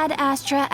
Ad Astra.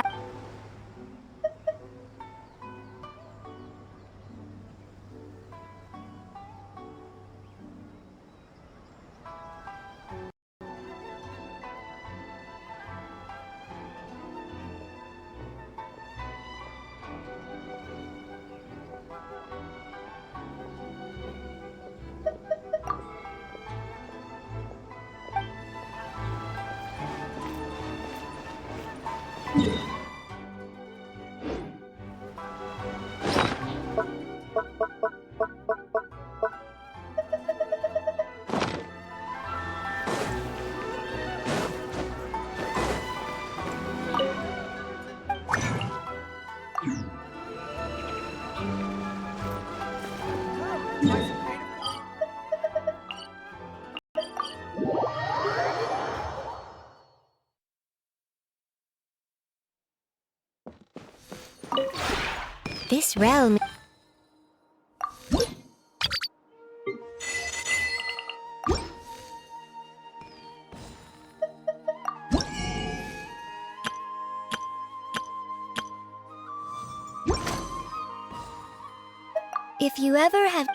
This realm... If you ever have...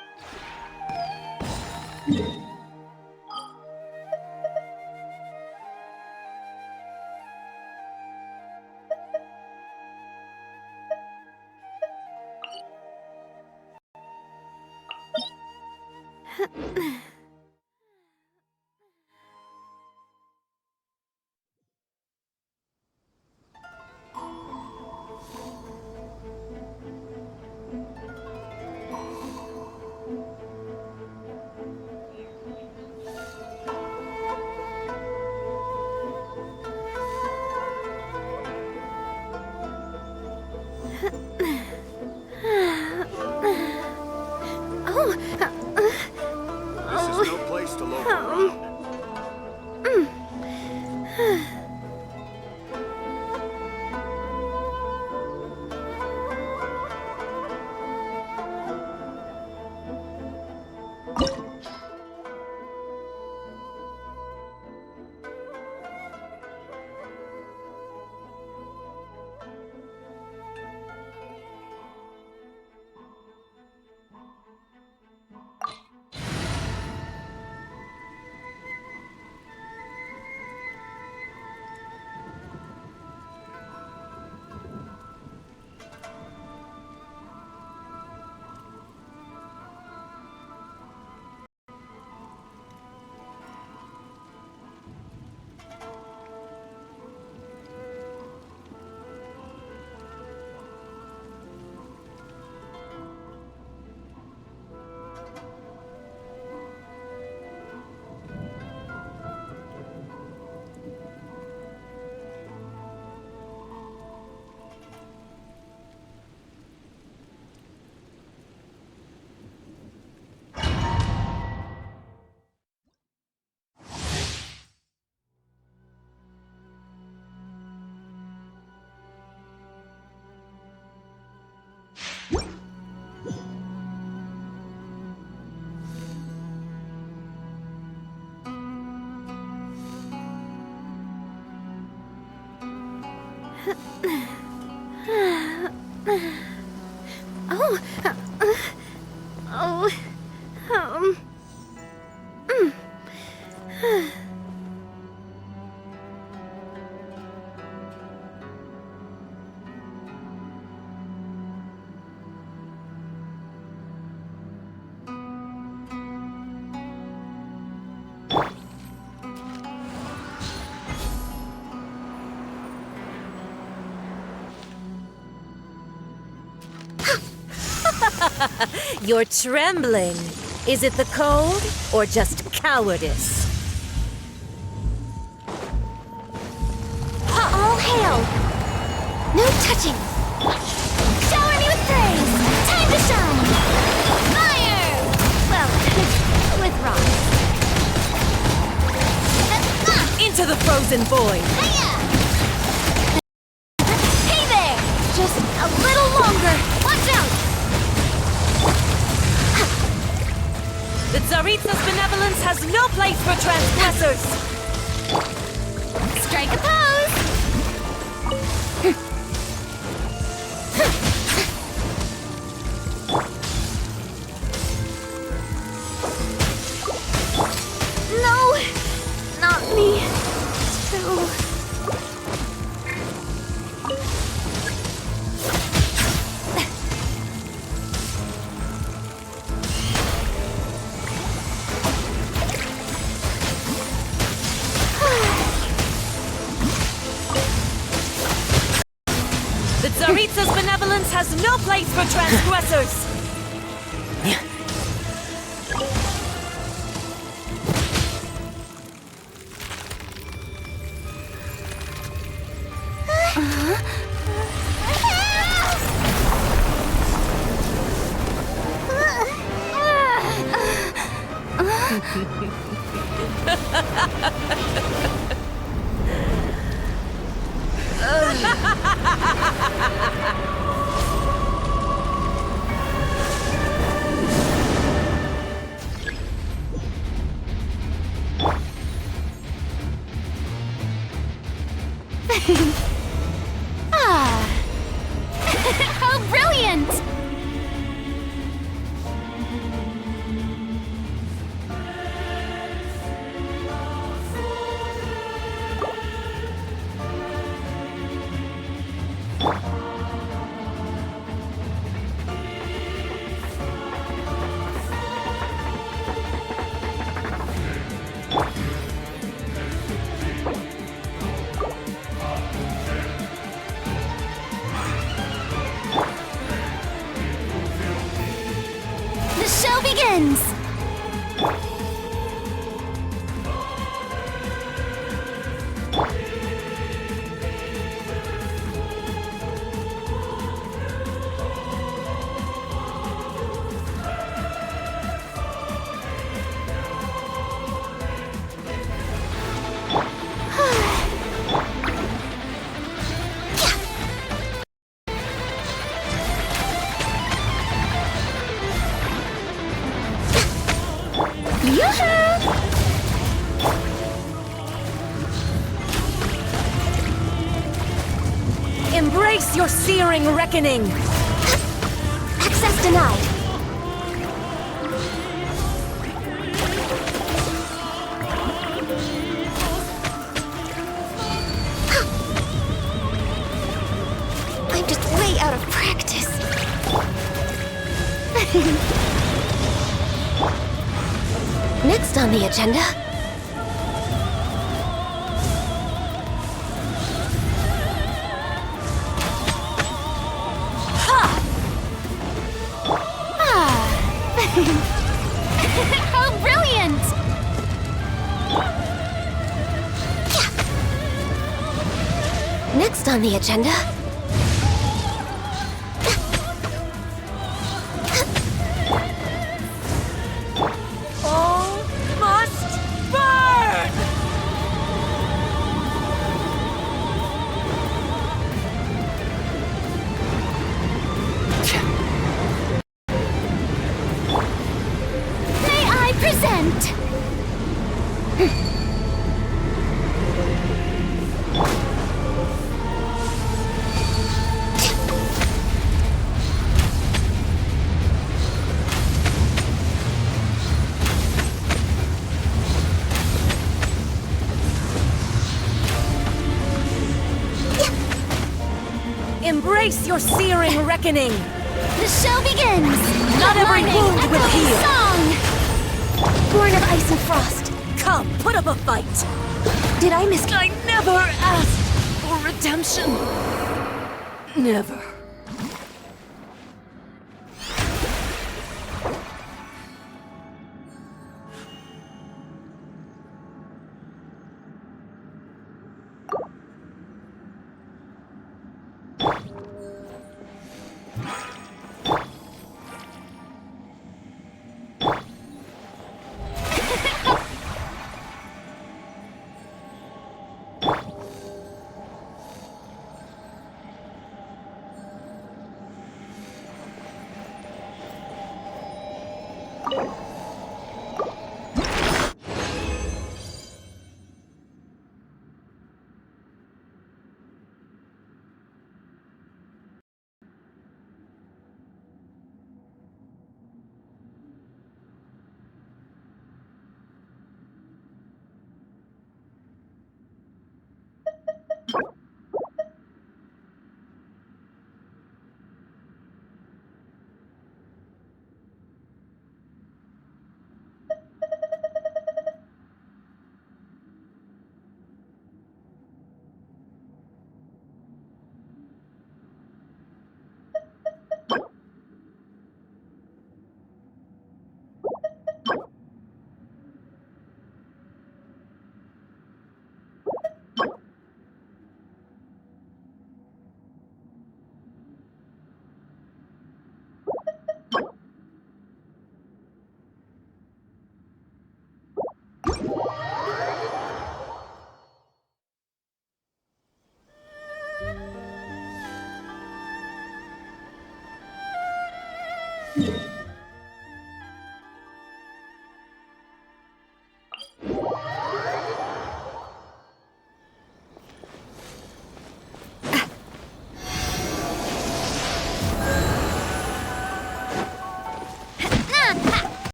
This is no place to loaf around. You're trembling. Is it the cold or just cowardice? All hail! No touching! Shower me with praise! Time to shine! Fire! Well, with rocks. Into the frozen void! Hiya! Hey there! Just a little longer! Watch out! The Tsaritsa's benevolence has no place for transgressors! Strike a pose! has no place for transgressors! How brilliant! The show begins! Yoo-hoo! Embrace your searing reckoning! Access denied. I'm just way out of practice. Next on the agenda. How brilliant! Next on the agenda. All must burn! May I present? Embrace your searing reckoning! The show begins! Not every Lightning, wound will echoing heal. Song! Born of ice and frost. Come, put up a fight! Did I miss... I never asked for redemption. Never.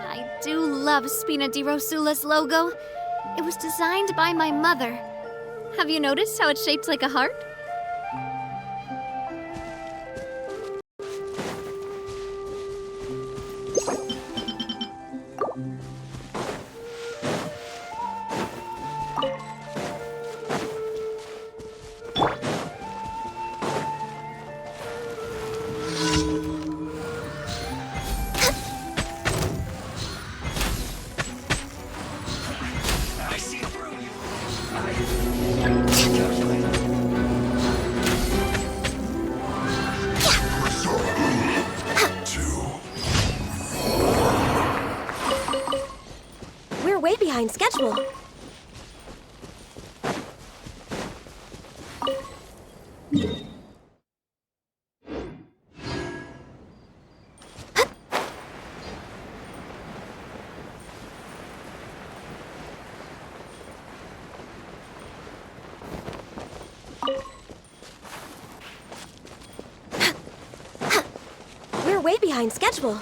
I do love Spina di Rosula's logo. It was designed by my mother. Have you noticed how it's shaped like a heart? I see through you. We're way behind schedule. We're way behind schedule.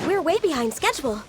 We're way behind schedule.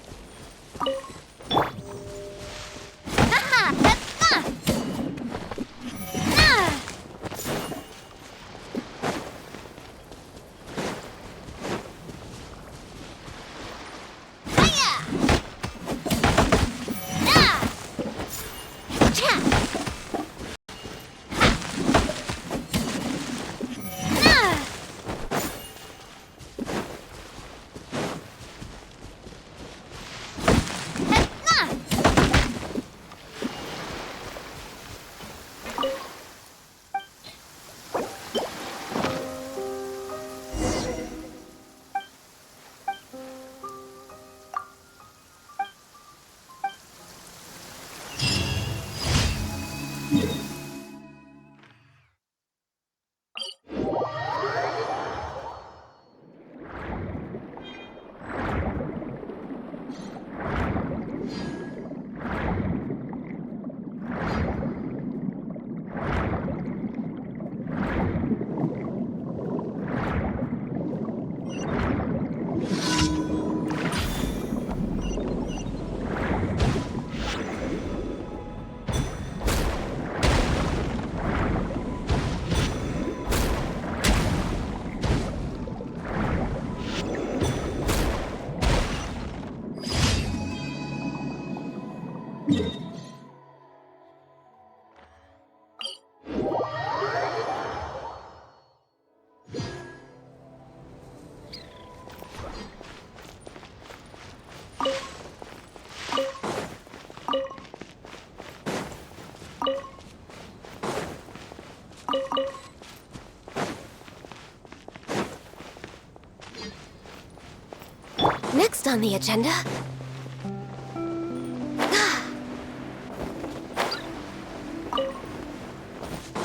on the agenda?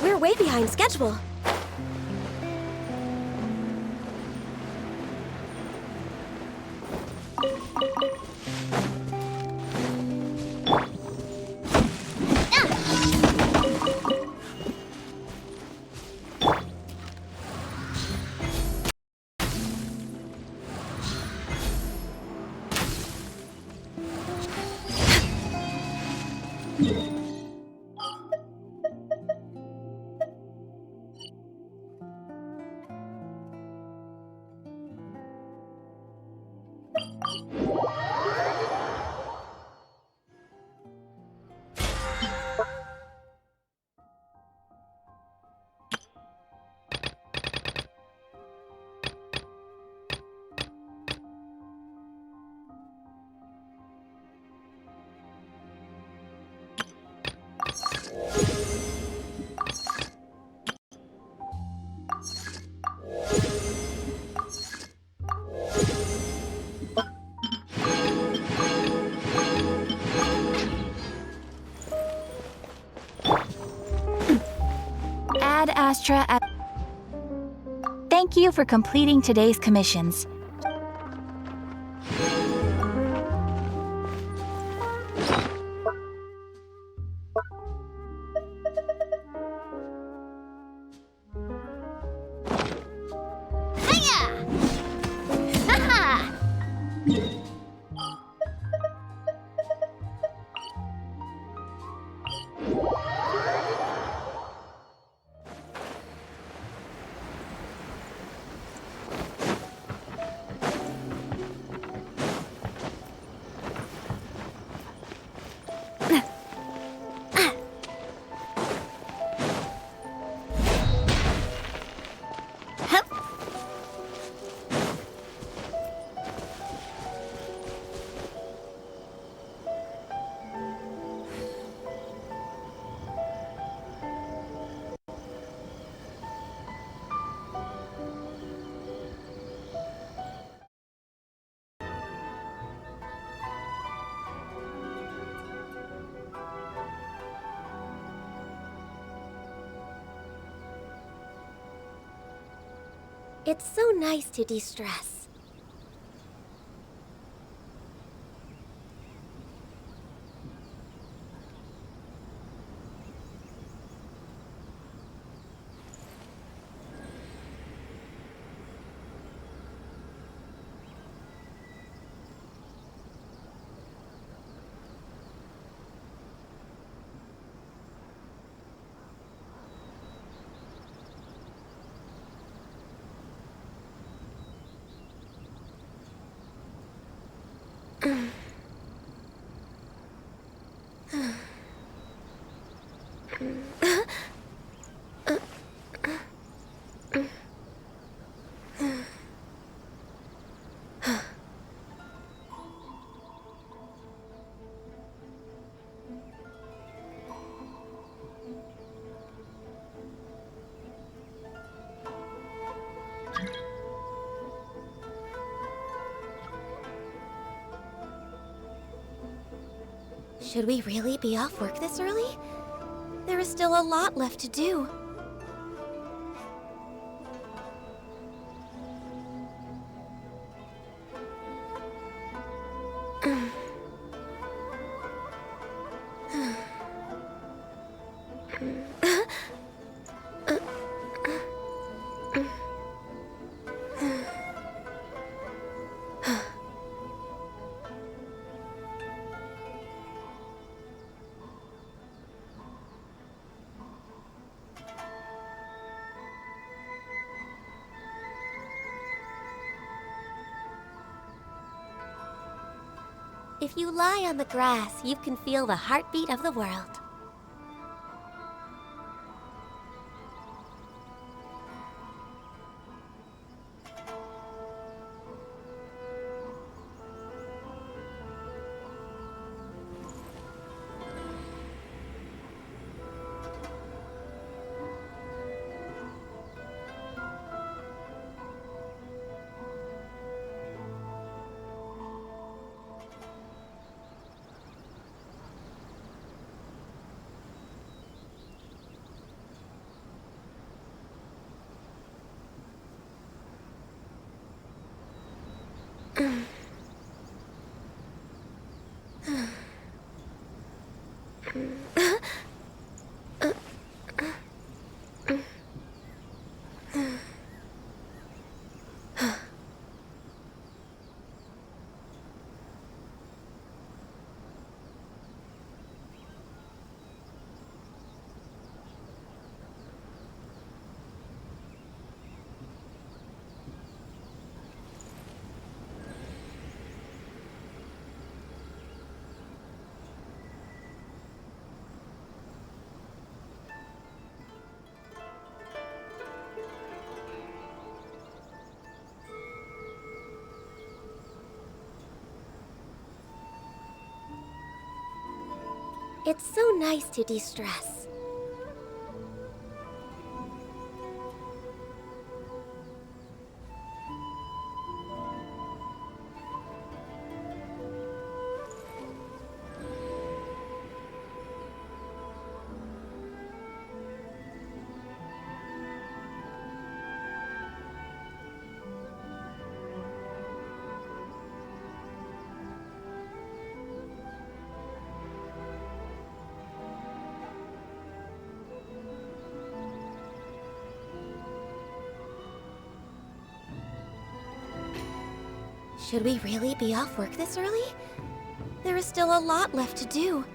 We're way behind schedule. Ad Astra at... Thank you for completing today's commissions. Hiya! Haha! It's so nice to de-stress. Should we really be off work this early? There is still a lot left to do. If you lie on the grass, you can feel the heartbeat of the world. It's so nice to de-stress. Should we really be off work this early? There is still a lot left to do.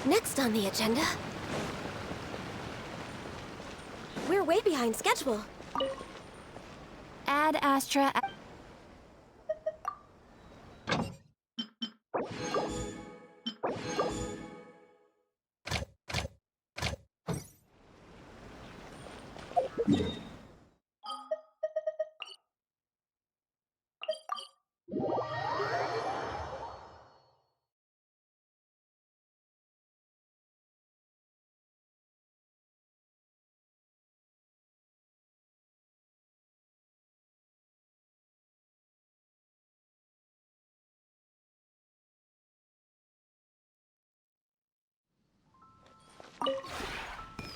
Next on the agenda... We're way behind schedule. Ad Astra.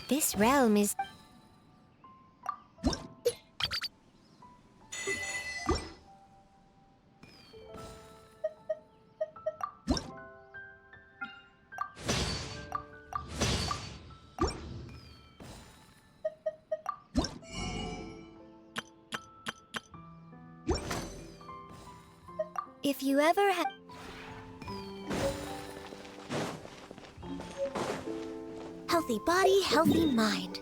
This realm is... If you ever had... Healthy body, healthy mind.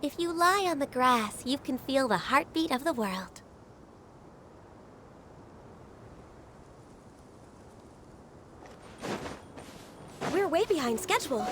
If you lie on the grass, you can feel the heartbeat of the world. We're way behind schedule.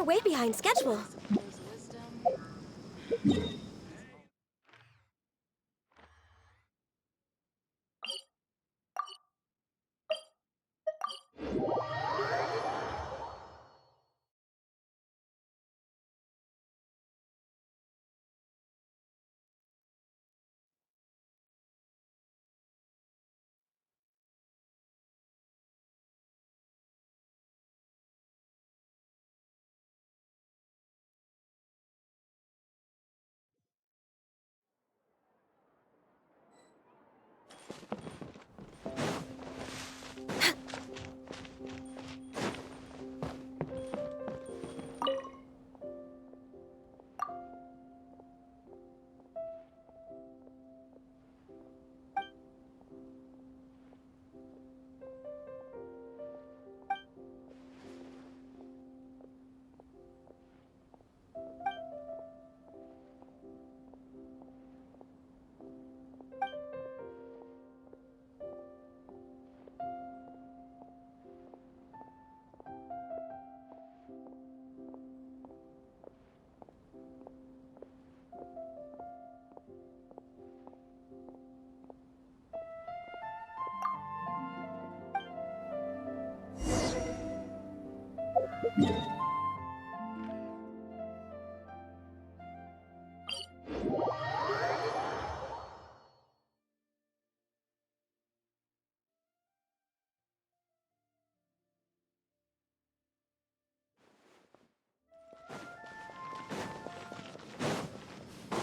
way behind schedule.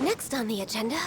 Next on the agenda...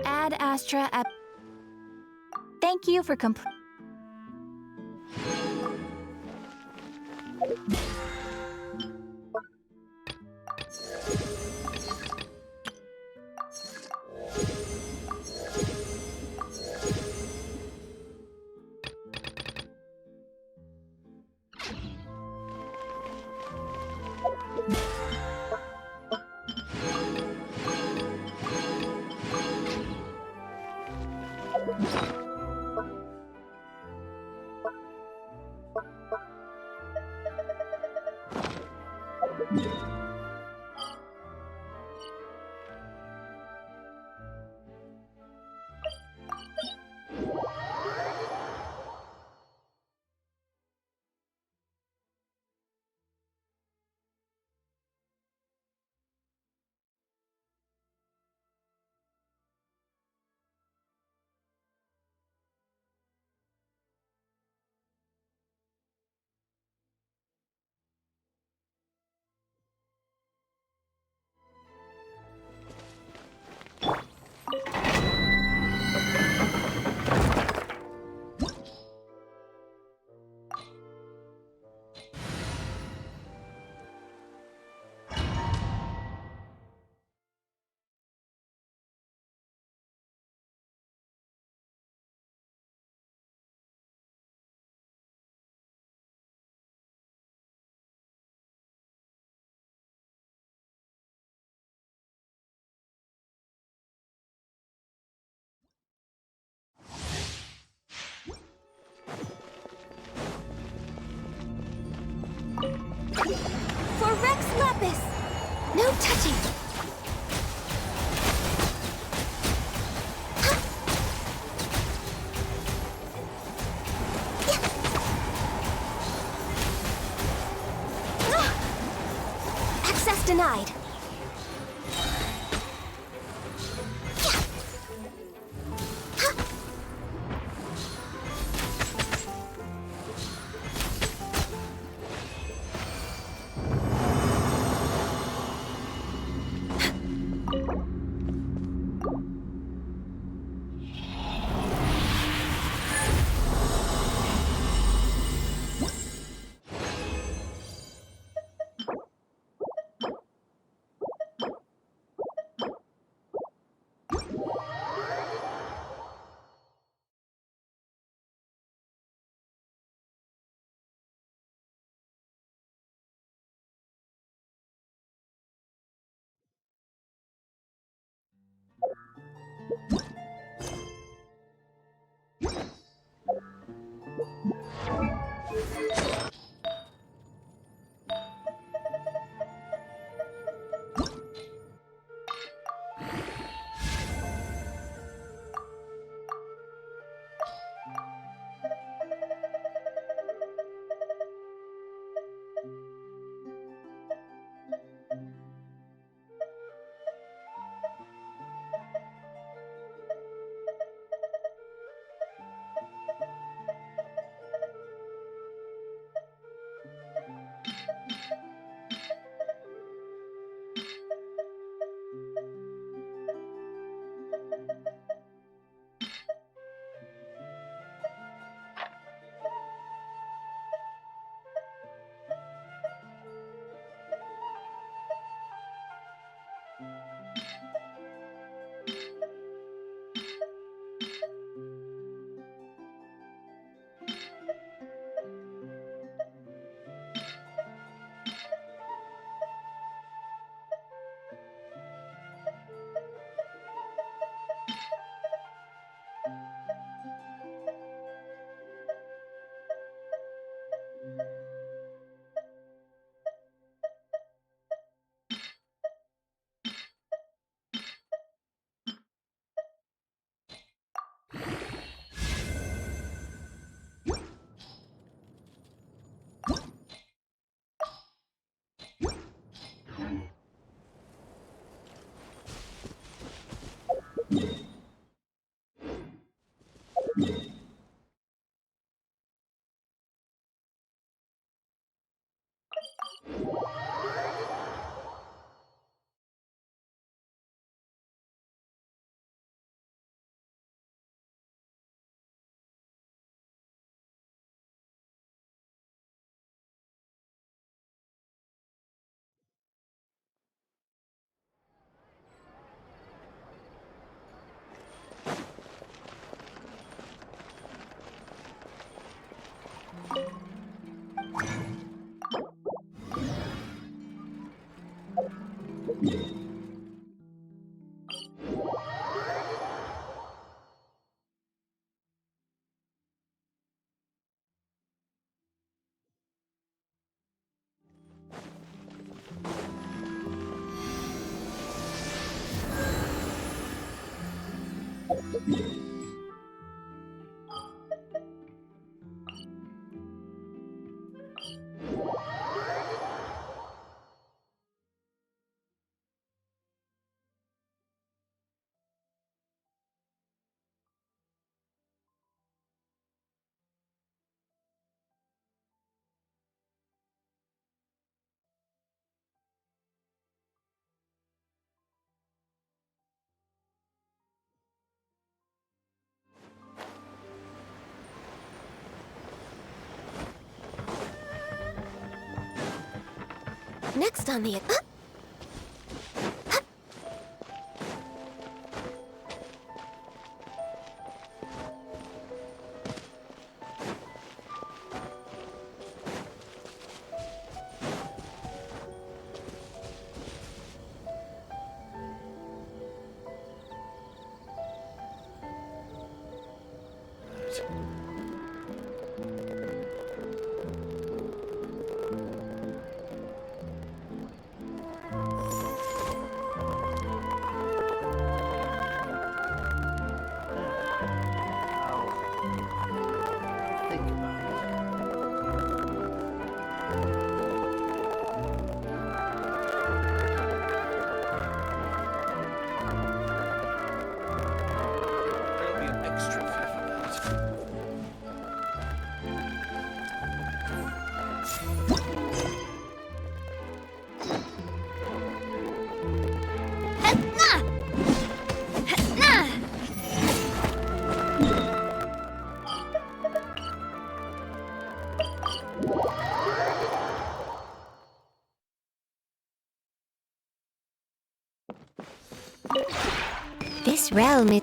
Ad Astra app. Thank you for denied. Next on the... This realm is...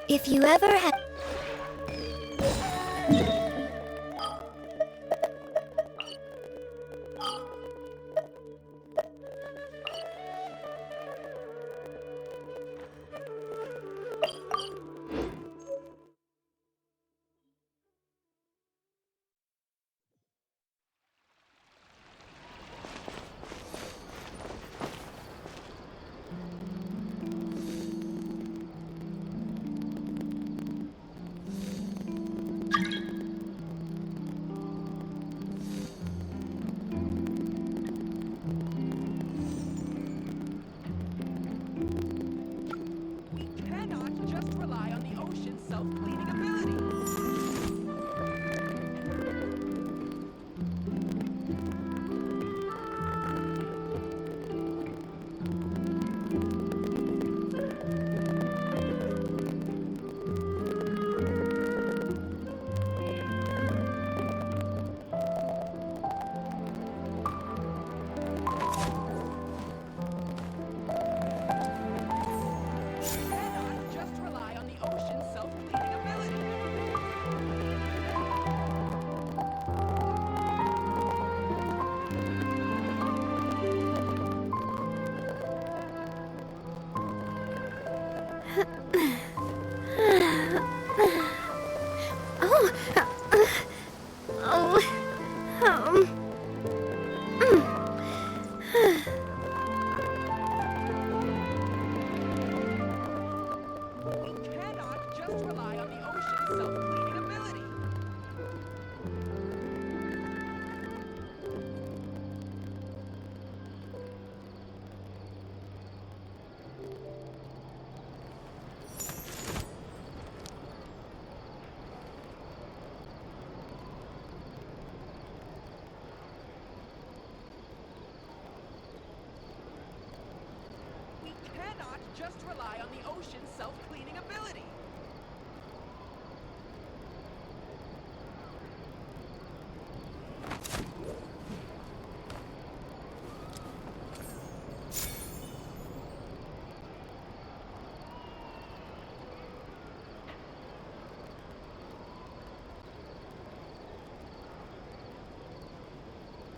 If you ever have... We cannot just rely on the ocean's self-cleaning ability. We cannot just rely on the ocean's self-cleaning ability. Oh! Oh! We cannot just rely on the ocean's self-cleaning ability. We cannot just rely on the ocean's self-cleaning ability.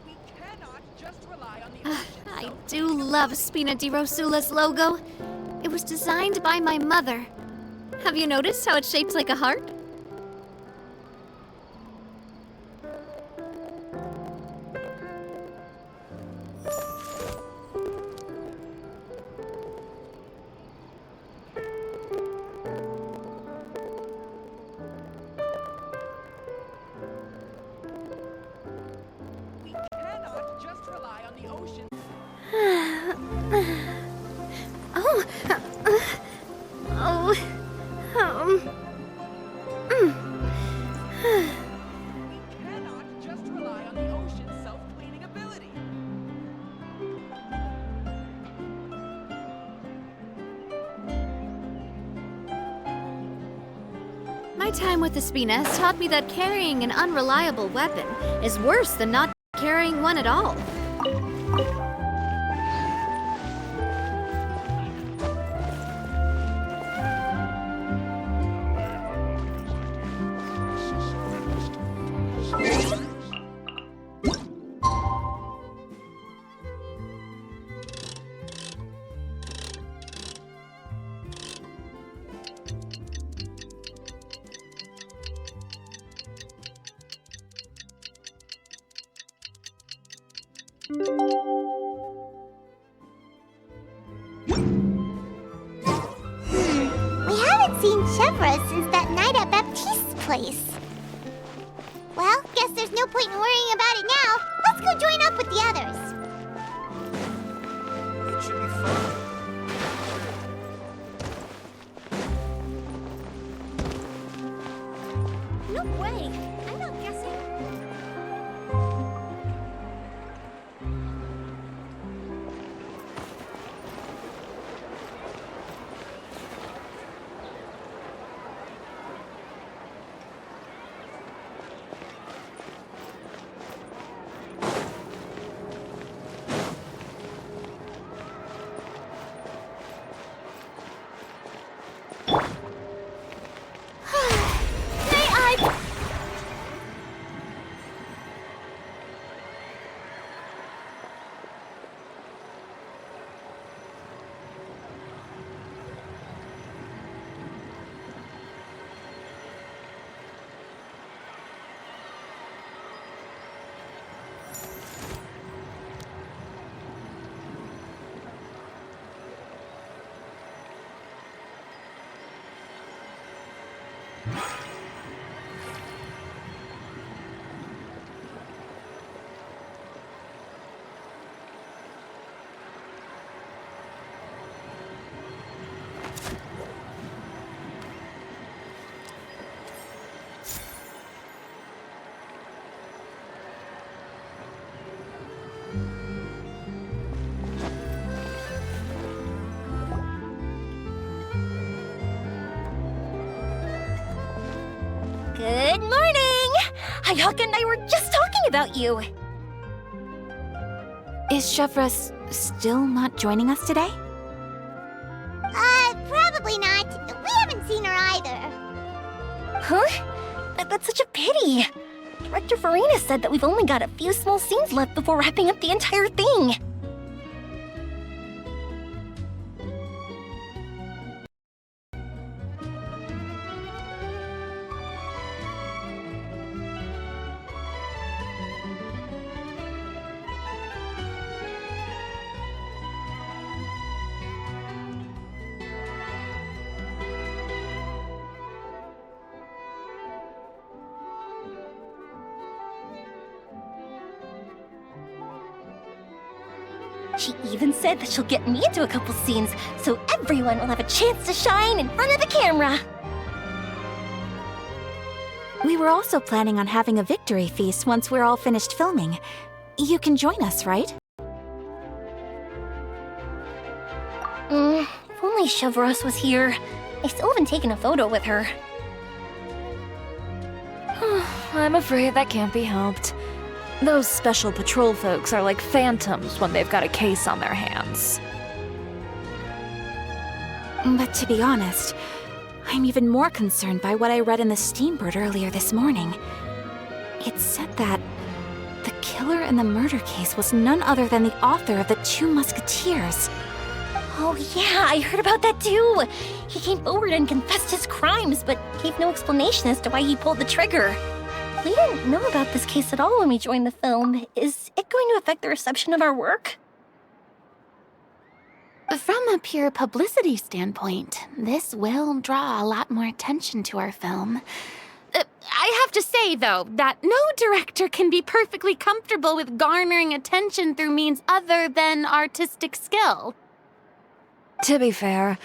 We cannot just rely on the ocean's I do love Spina di Rosula's logo. It was designed by my mother. Have you noticed how it's shaped like a heart? We cannot just rely on the ocean. Oh! Oh! We cannot just rely on the ocean's self-cleaning ability. My time with the Spina has taught me that carrying an unreliable weapon is worse than not carrying one at all. We haven't seen Chevra since that night at Baptiste's place. Well, guess there's no point in worrying about it now. Let's go join up with the others. It should be fun. No way. I'm not guessing. Good morning! Hayaka and I were just talking about you. Is Chevra still not joining us today? Probably not. We haven't seen her either. Huh? That's such a pity. Director Farina said that we've only got a few small scenes left before wrapping up the entire thing. She even said that she'll get me into a couple scenes, so everyone will have a chance to shine in front of the camera. We were also planning on having a victory feast once we're all finished filming. You can join us, right? If only Chevros was here. I still haven't taken a photo with her. I'm afraid that can't be helped. Those special patrol folks are like phantoms when they've got a case on their hands. But to be honest, I'm even more concerned by what I read in the Steambird earlier this morning. It said that the killer in the murder case was none other than the author of the Two Musketeers. Oh yeah, I heard about that too. He came forward and confessed his crimes, but gave no explanation as to why he pulled the trigger. We didn't know about this case at all when we joined the film. Is it going to affect the reception of our work? From a pure publicity standpoint, this will draw a lot more attention to our film. I have to say, though, that no director can be perfectly comfortable with garnering attention through means other than artistic skill. To be fair,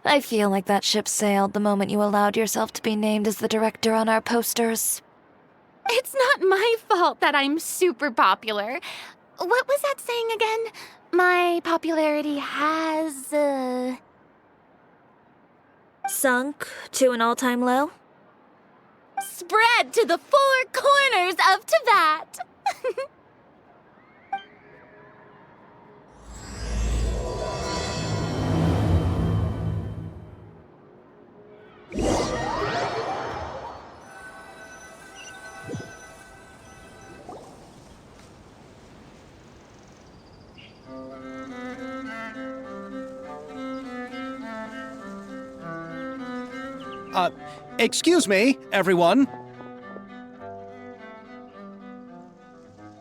I feel like that ship sailed the moment you allowed yourself to be named as the director on our posters. It's not my fault that I'm super popular. What was that saying again? My popularity has, Sunk to an all-time low? spread to the four corners of Tibet. Excuse me, everyone.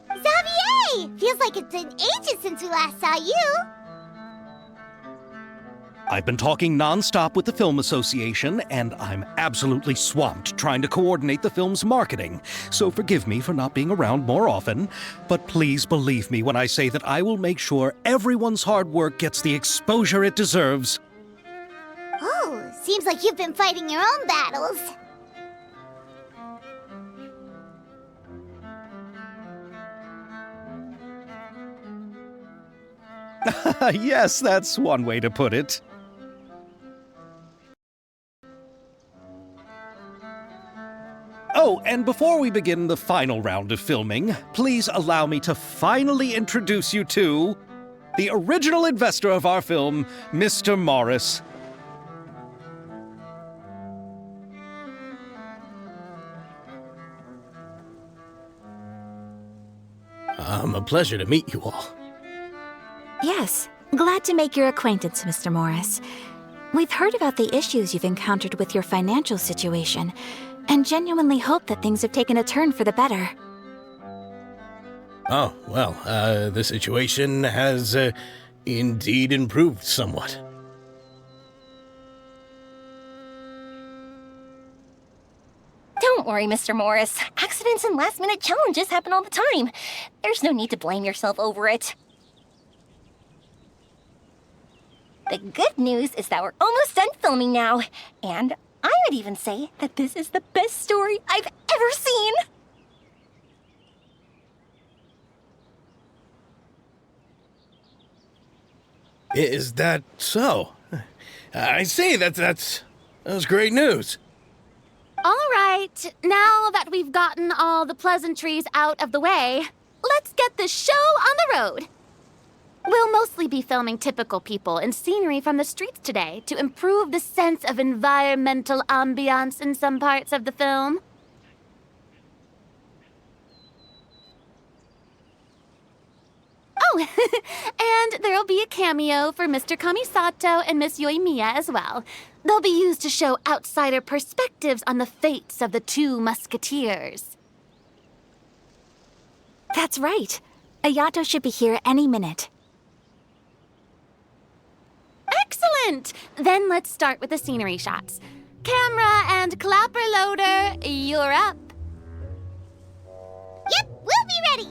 Xavier! Feels like it's been ages since we last saw you. I've been talking non-stop with the Film Association, and I'm absolutely swamped trying to coordinate the film's marketing. So forgive me for not being around more often, but please believe me when I say that I will make sure everyone's hard work gets the exposure it deserves. Oh, seems like you've been fighting your own battles. Yes, that's one way to put it. Oh, and before we begin the final round of filming, please allow me to finally introduce you to the original investor of our film, Mr. Morris. A pleasure to meet you all. Yes, glad to make your acquaintance, Mr. Morris. We've heard about the issues you've encountered with your financial situation, and genuinely hope that things have taken a turn for the better. Oh, well, the situation has indeed improved somewhat. Don't worry, Mr. Morris. Accidents and last-minute challenges happen all the time. There's no need to blame yourself over it. The good news is that we're almost done filming now, and I would even say that this is the best story I've ever seen. Is that so? I see, that's great news. All right, now that we've gotten all the pleasantries out of the way, let's get this show on the road. We'll mostly be filming typical people and scenery from the streets today to improve the sense of environmental ambiance in some parts of the film. Oh, and there'll be a cameo for Mr. Kamisato and Miss Yoimiya as well. They'll be used to show outsider perspectives on the fates of the two musketeers. That's right. Ayato should be here any minute. Excellent! Then let's start with the scenery shots. Camera and clapper loader, you're up. Yep, we'll be ready.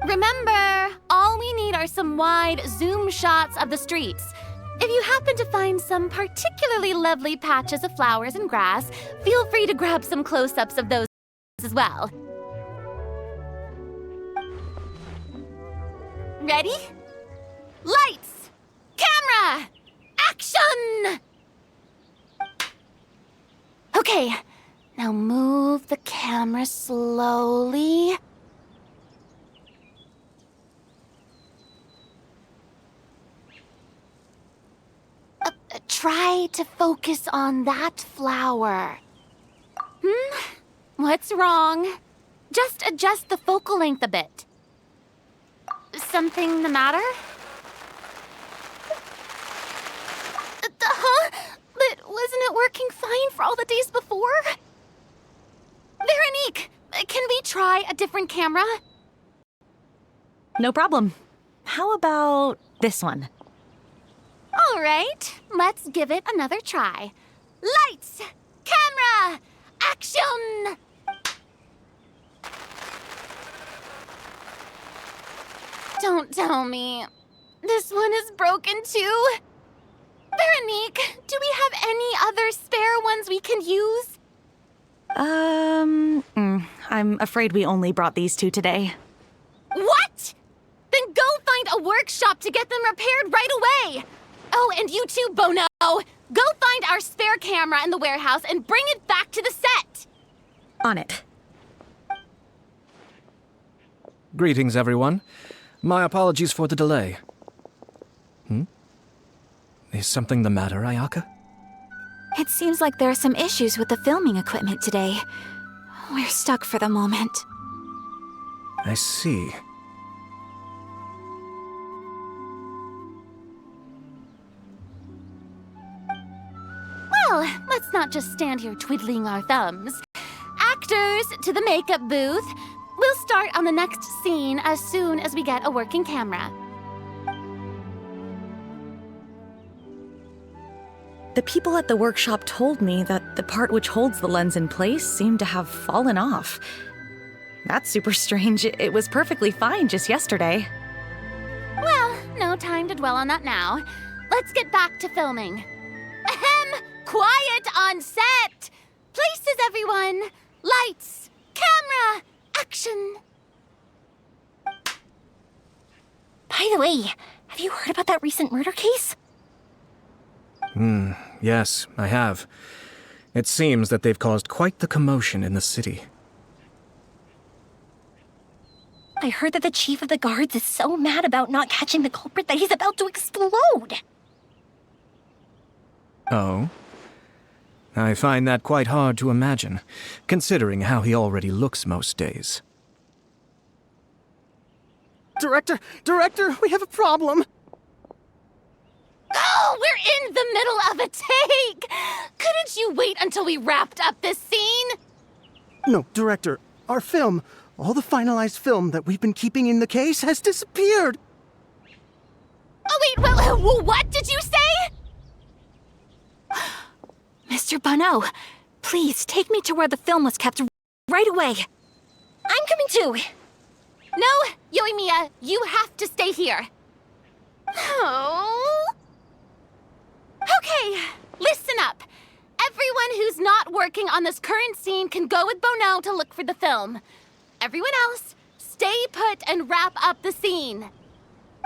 Remember, all we need are some wide zoom shots of the streets. If you happen to find some particularly lovely patches of flowers and grass, feel free to grab some close-ups of those as well. Ready? Lights! Camera! Action! Okay, now move the camera slowly. Try to focus on that flower. What's wrong? Just adjust the focal length a bit. Something the matter? Huh? But wasn't it working fine for all the days before? Veronique, can we try a different camera? No problem. How about this one? All right, let's give it another try. Lights! Camera! Action! Don't tell me. This one is broken too? Veronique, do we have any other spare ones we can use? I'm afraid we only brought these two today. What? Then go find a workshop to get them repaired right away. Oh, and you too, Bono. Go find our spare camera in the warehouse and bring it back to the set. On it. Greetings, everyone. My apologies for the delay. Is something the matter, Ayaka? It seems like there are some issues with the filming equipment today. We're stuck for the moment. I see. Well, let's not just stand here twiddling our thumbs. actors to the makeup booth. We'll start on the next scene as soon as we get a working camera. The people at the workshop told me that the part which holds the lens in place seemed to have fallen off. That's super strange. It was perfectly fine just yesterday. Well, no time to dwell on that now. Let's get back to filming. Ahem! Quiet on set! Places, everyone! Lights! Camera! Action! By the way, have you heard about that recent murder case? Yes, I have. It seems that they've caused quite the commotion in the city. I heard that the chief of the guards is so mad about not catching the culprit that he's about to explode. Oh? I find that quite hard to imagine, considering how he already looks most days. Director, we have a problem. Oh, we're in the middle of a take! Couldn't you wait until we wrapped up this scene? No, Director, our film, all the finalized film that we've been keeping in the case has disappeared. Oh, wait, what did you say? Mr. Bonneau, please take me to where the film was kept right away. I'm coming too. No, Yoimiya, you have to stay here. Oh. Okay, listen up. Everyone who's not working on this current scene can go with Bonneau to look for the film. Everyone else, stay put and wrap up the scene.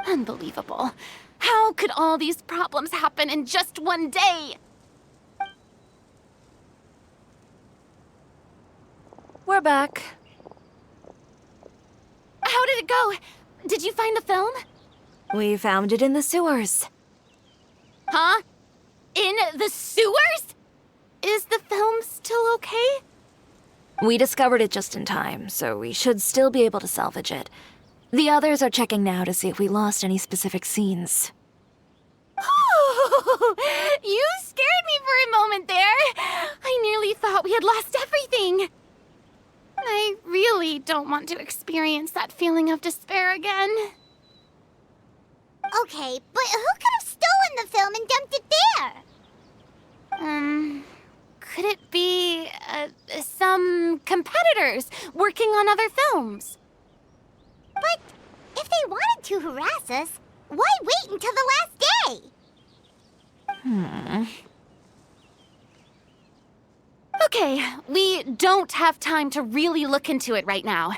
Unbelievable. How could all these problems happen in just one day? We're back. How did it go? Did you find the film? We found it in the sewers. Huh? In the sewers? Is the film still okay? We discovered it just in time, so we should still be able to salvage it. The others are checking now to see if we lost any specific scenes. Oh, you scared me for a moment there. I nearly thought we had lost everything. I really don't want to experience that feeling of despair again. Okay, but who could have stolen the film and dumped it there? Could it be, some competitors working on other films? But if they wanted to harass us, why wait until the last day? Okay, we don't have time to really look into it right now.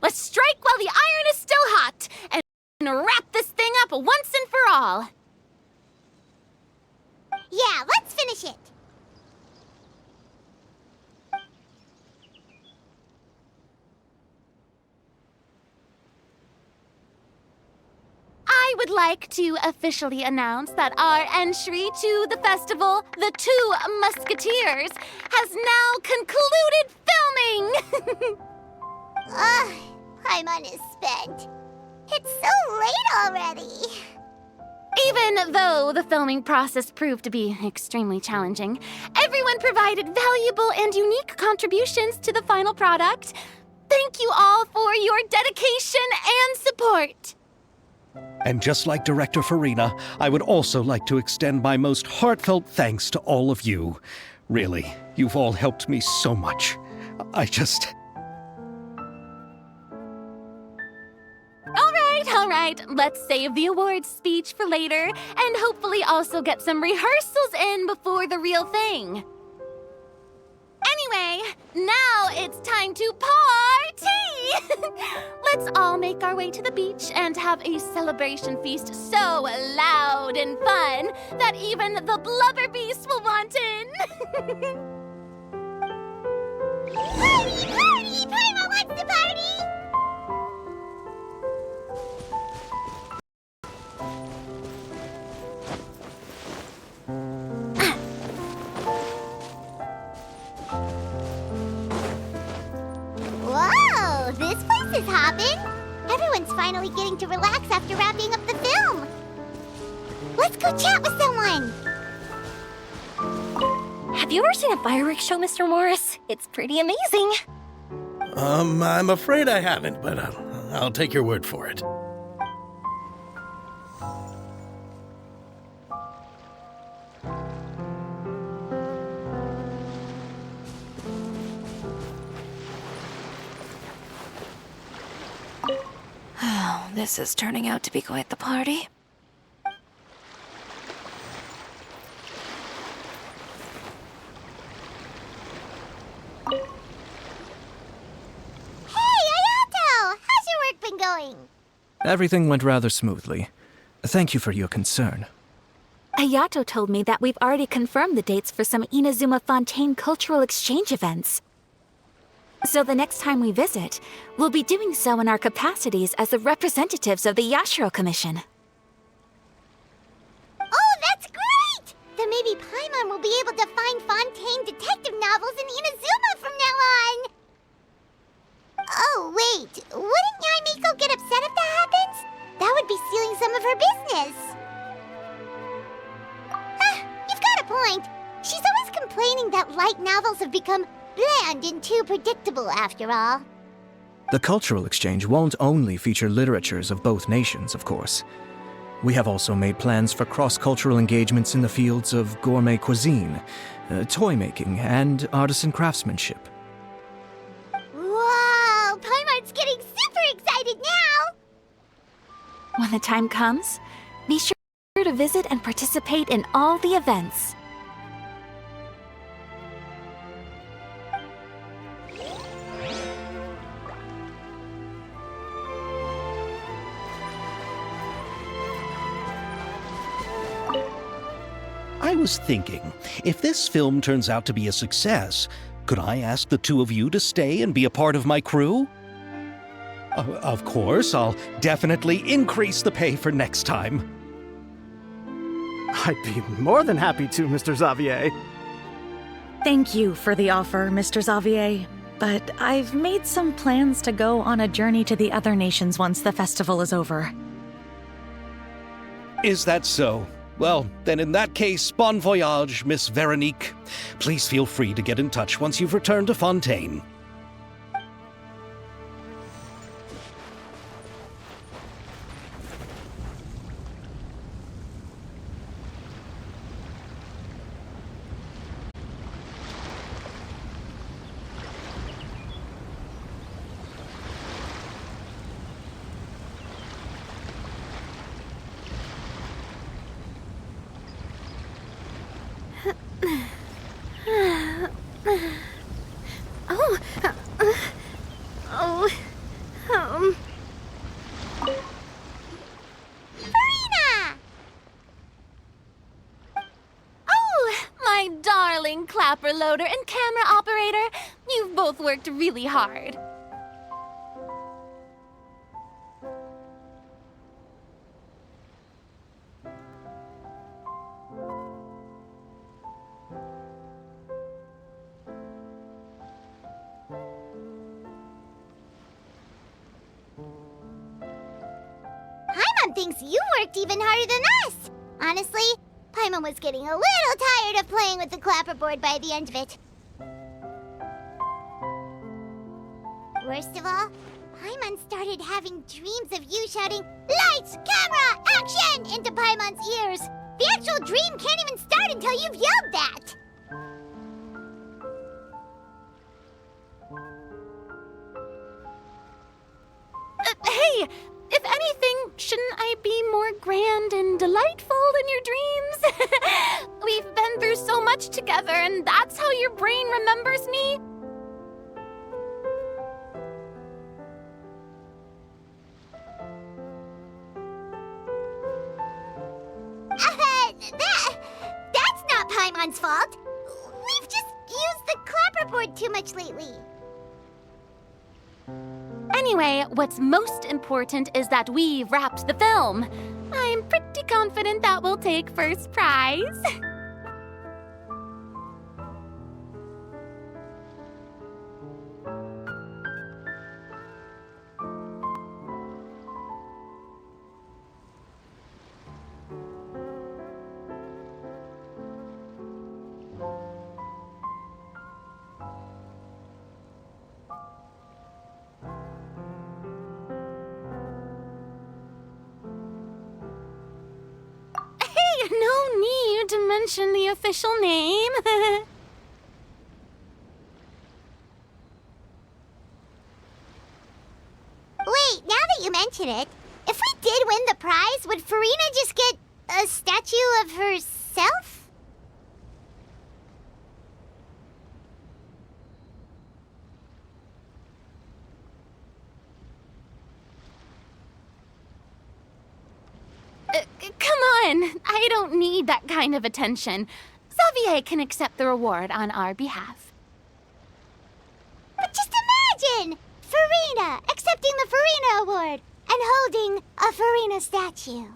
Let's strike while the iron is still hot and wrap this thing up once and for all. Yeah, let's finish it. I would like to officially announce that our entry to the festival, The Two Musketeers, has now concluded filming! Paimon is spent. It's so late already. Even though the filming process proved to be extremely challenging, everyone provided valuable and unique contributions to the final product. Thank you all for your dedication and support. And just like Director Farina, I would also like to extend my most heartfelt thanks to all of you. Really, you've all helped me so much. All right, let's save the awards speech for later, and hopefully also get some rehearsals in before the real thing. Anyway, now it's time to party! Let's all make our way to the beach and have a celebration feast so loud and fun that even the blubber beast will want in. Party! Party! Paimon wants to party! Whoa, this place is hopping. Everyone's finally getting to relax after wrapping up the film. Let's go chat with someone. Have you ever seen a fireworks show, Mr. Morris? It's pretty amazing. I'm afraid I haven't, but I'll take your word for it. Oh, this is turning out to be quite the party. Going? Everything went rather smoothly. Thank you for your concern. Ayato told me that we've already confirmed the dates for some Inazuma Fontaine cultural exchange events. So the next time we visit, we'll be doing so in our capacities as the representatives of the Yashiro Commission. Oh, that's great! Then maybe Paimon will be able to find Fontaine detective novels in Inazuma from now on! Oh, wait. Wouldn't Yae Miko get upset if that happens? That would be stealing some of her business. You've got a point. She's always complaining that light novels have become bland and too predictable after all. The cultural exchange won't only feature literatures of both nations, of course. We have also made plans for cross-cultural engagements in the fields of gourmet cuisine, toy making, and artisan craftsmanship. Paimon's getting super excited now! When the time comes, be sure to visit and participate in all the events. I was thinking, if this film turns out to be a success, could I ask the two of you to stay and be a part of my crew? Of course, I'll definitely increase the pay for next time. I'd be more than happy to, Mr. Xavier. Thank you for the offer, Mr. Xavier. But I've made some plans to go on a journey to the other nations once the festival is over. Is that so? Well, then in that case, bon voyage, Miss Veronique. Please feel free to get in touch once you've returned to Fontaine. Clapper loader and camera operator, you've both worked really hard. Paimon thinks you worked even harder than us. Honestly, Paimon was getting a little tired of playing with the clapperboard by the end of it. Worst of all, Paimon started having dreams of you shouting, "Lights, camera, action!" into Paimon's ears. The actual dream can't even start until you've yelled that. Hey, if anything, shouldn't I be more grand and delightful in your dreams? We've been through so much together, and that's how your brain remembers me? That's not Paimon's fault. We've just used the clapperboard too much lately. Anyway, what's most important is that we've wrapped the film. I'm pretty confident that we'll take first prize. mention the official name. Wait, now that you mention it, if we did win the prize, would Farina just get a statue of herself? Come on, I don't need that kind of attention. Xavier can accept the reward on our behalf. But just imagine! Farina accepting the Farina Award and holding a Farina statue.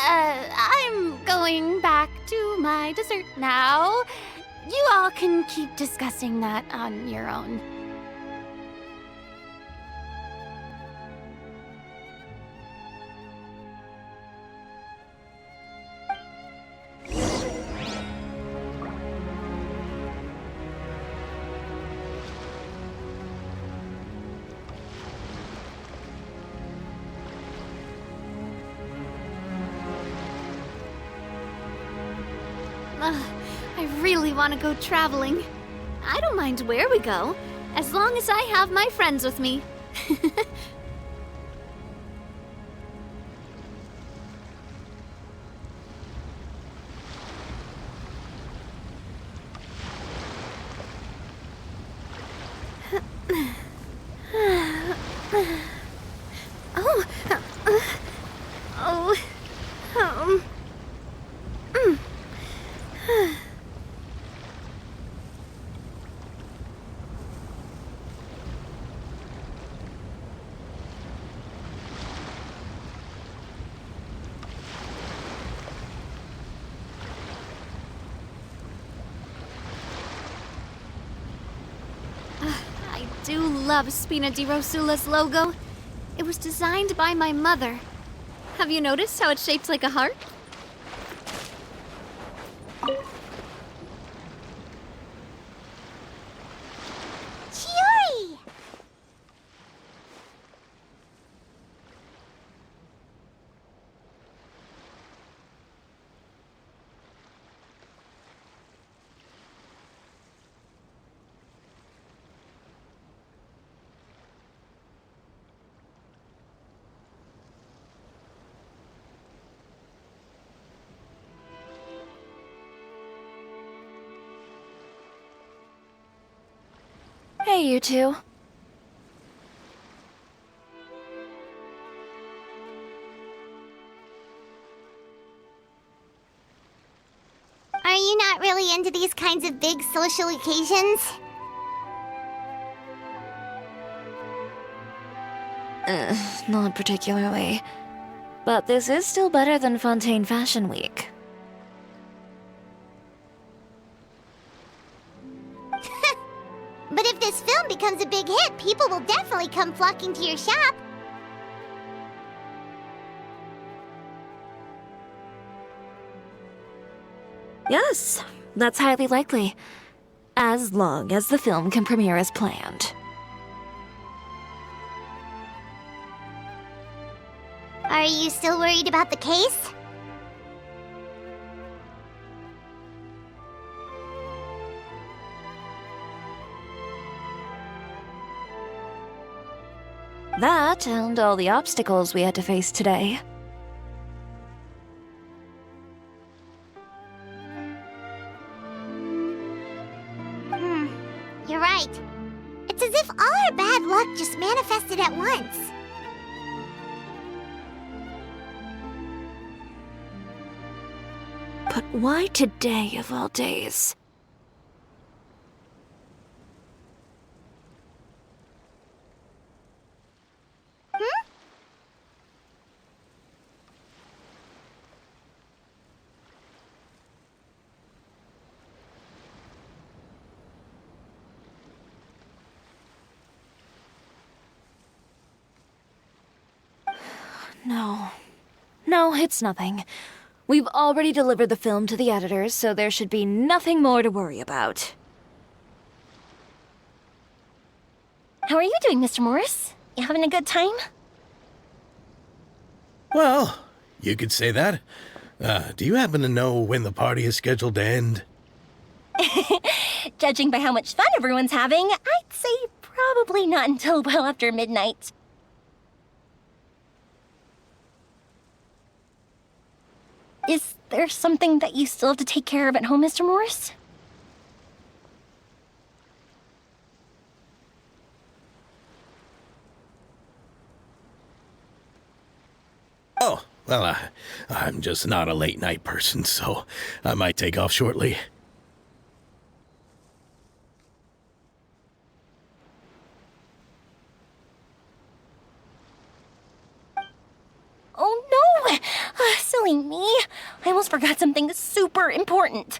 I'm going back to my dessert now. You all can keep discussing that on your own. I really want to go traveling. I don't mind where we go, as long as I have my friends with me. I do love Spina di Rosula's logo. It was designed by my mother. Have you noticed how it's shaped like a heart? Chiori! Hey, you two. Are you not really into these kinds of big social occasions? Not particularly. But this is still better than Fontaine Fashion Week. But if this film becomes a big hit, people will definitely come flocking to your shop. Yes, that's highly likely. As long as the film can premiere as planned. Are you still worried about the case? That and all the obstacles we had to face today. You're right. It's as if all our bad luck just manifested at once. But why today of all days? No. No, it's nothing. We've already delivered the film to the editors, so there should be nothing more to worry about. How are you doing, Mr. Morris? You having a good time? Well, you could say that. Do you happen to know when the party is scheduled to end? Judging by how much fun everyone's having, I'd say probably not until well after midnight. Is there something that you still have to take care of at home, Mr. Morris? Oh, well, I'm just not a late night person, so I might take off shortly. Oh no! Silly me. I almost forgot something super important.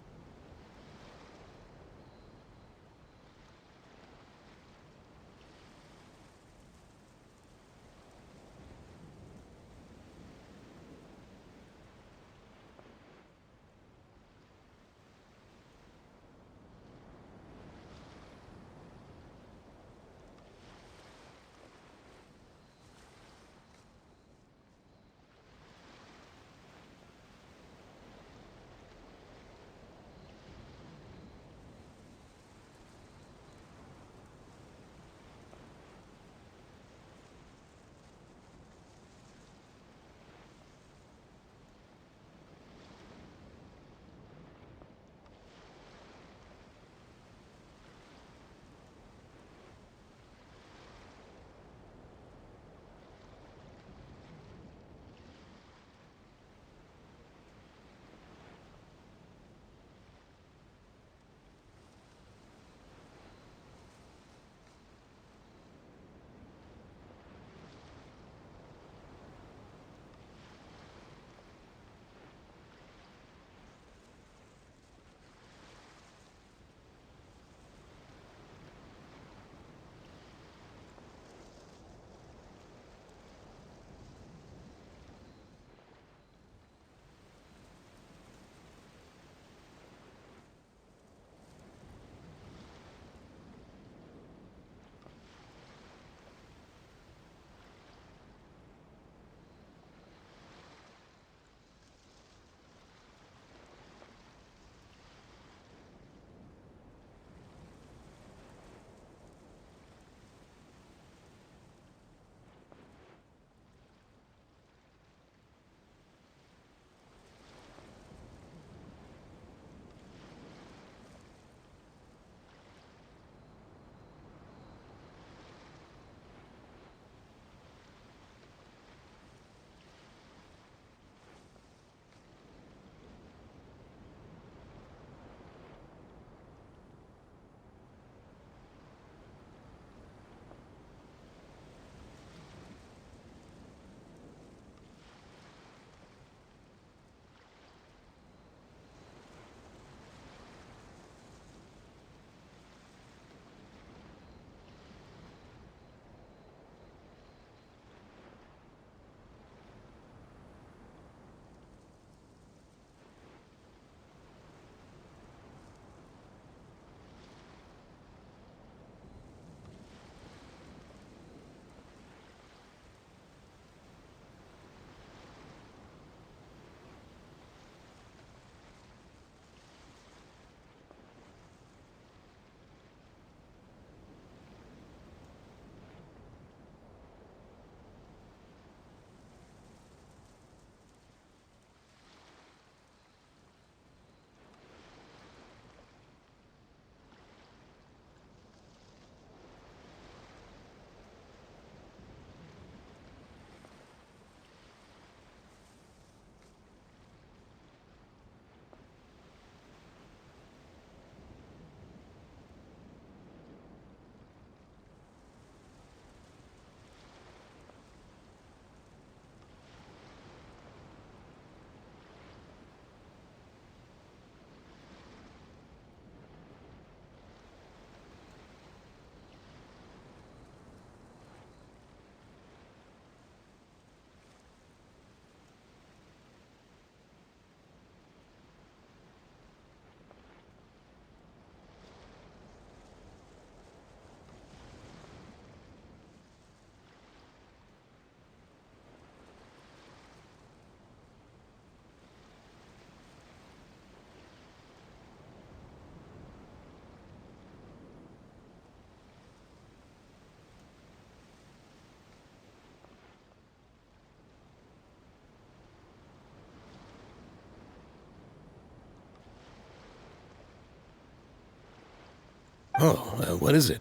Oh, what is it?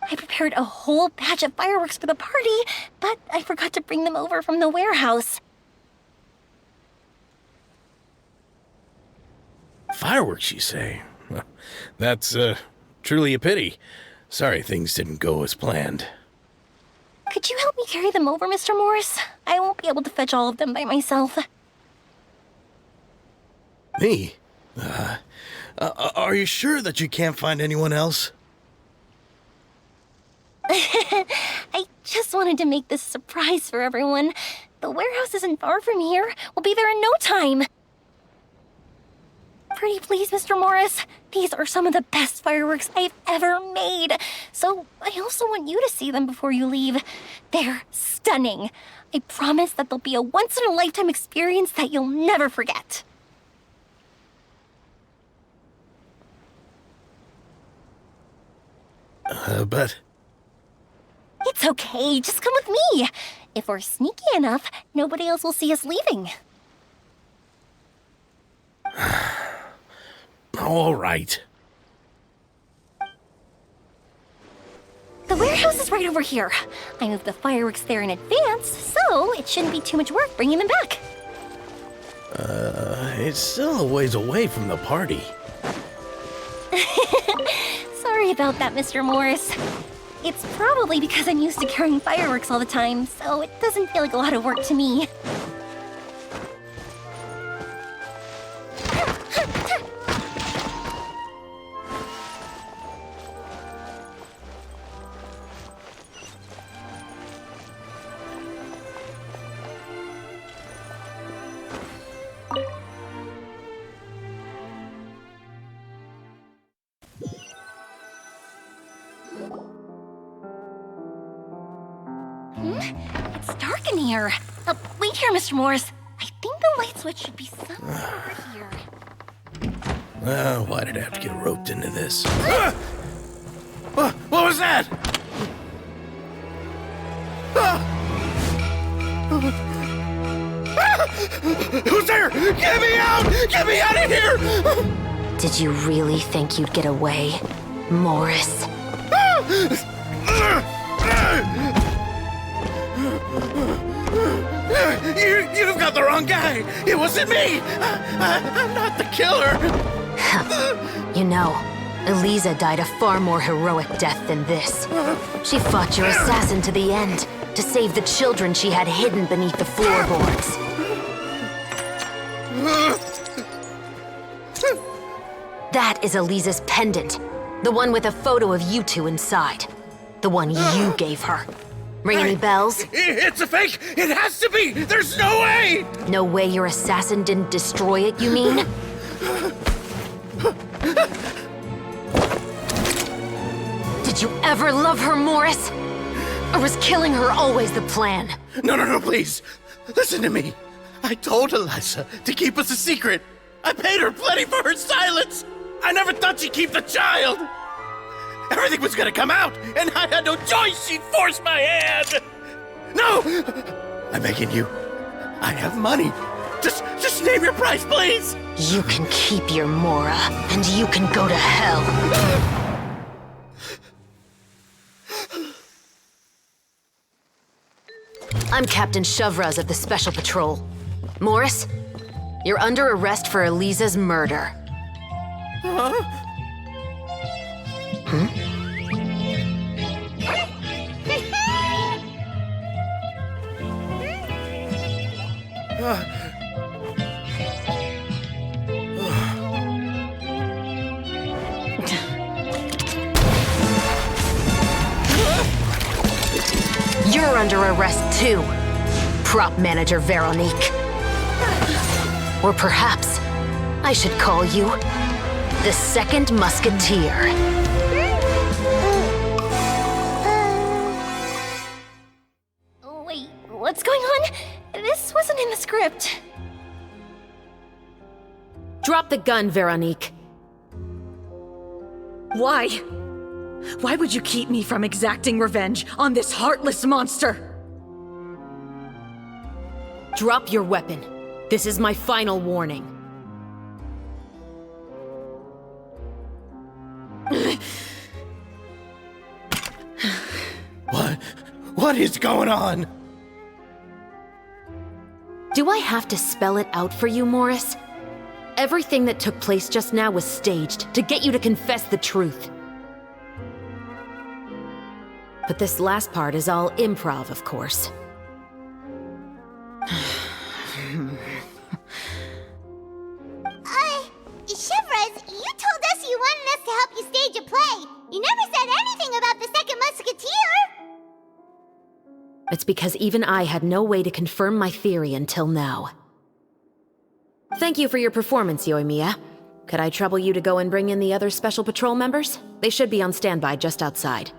I prepared a whole batch of fireworks for the party, but I forgot to bring them over from the warehouse. Fireworks, you say? Well, that's, truly a pity. Sorry things didn't go as planned. Could you help me carry them over, Mr. Morris? I won't be able to fetch all of them by myself. Me? Are you sure that you can't find anyone else? I just wanted to make this a surprise for everyone. The warehouse isn't far from here. We'll be there in no time. Pretty please, Mr. Morris. These are some of the best fireworks I've ever made. So I also want you to see them before you leave. They're stunning. I promise that they'll be a once-in-a-lifetime experience that you'll never forget. But... It's okay, just come with me. If we're sneaky enough, nobody else will see us leaving. All right. The warehouse is right over here. I moved the fireworks there in advance, so it shouldn't be too much work bringing them back. It's still a ways away from the party. Sorry about that, Mr. Morris. It's probably because I'm used to carrying fireworks all the time, so it doesn't feel like a lot of work to me. It's dark in here. Wait here, Mr. Morris. I think the light switch should be somewhere over here. Why did I have to get roped into this? What was that? Who's there? Get me out! Get me out of here! Did you really think you'd get away, Morris? You've got the wrong guy! It wasn't me! I'm not the killer! You know, Eliza died a far more heroic death than this. She fought your assassin to the end, to save the children she had hidden beneath the floorboards. That is Eliza's pendant. The one with a photo of you two inside. The one you gave her. Ring any bells? It's a fake! It has to be! There's no way! No way your assassin didn't destroy it, you mean? Did you ever love her, Morris? Or was killing her always the plan? No, please. Listen to me. I told Eliza to keep us a secret. I paid her plenty for her silence. I never thought she'd keep the child. Everything was gonna come out, and I had no choice. She'd force my hand. No! I'm begging you. I have money. Just name your price, please. You can keep your Mora, and you can go to hell. I'm Captain Shovraz of the Special Patrol. Morris, you're under arrest for Eliza's murder. You're under arrest too, prop manager Veronique. Or perhaps I should call you the Second Musketeer. Wait, what's going on? This wasn't in the script. Drop the gun, Veronique. Why? Why would you keep me from exacting revenge on this heartless monster? Drop your weapon. This is my final warning. What is going on? Do I have to spell it out for you, Morris? Everything that took place just now was staged to get you to confess the truth. But this last part is all improv, of course. Chevrolet, you told us you wanted us to help you stage a play. You never said anything about the second Musketeer. It's because even I had no way to confirm my theory until now. Thank you for your performance, Yoimiya. Could I trouble you to go and bring in the other Special Patrol members? They should be on standby just outside.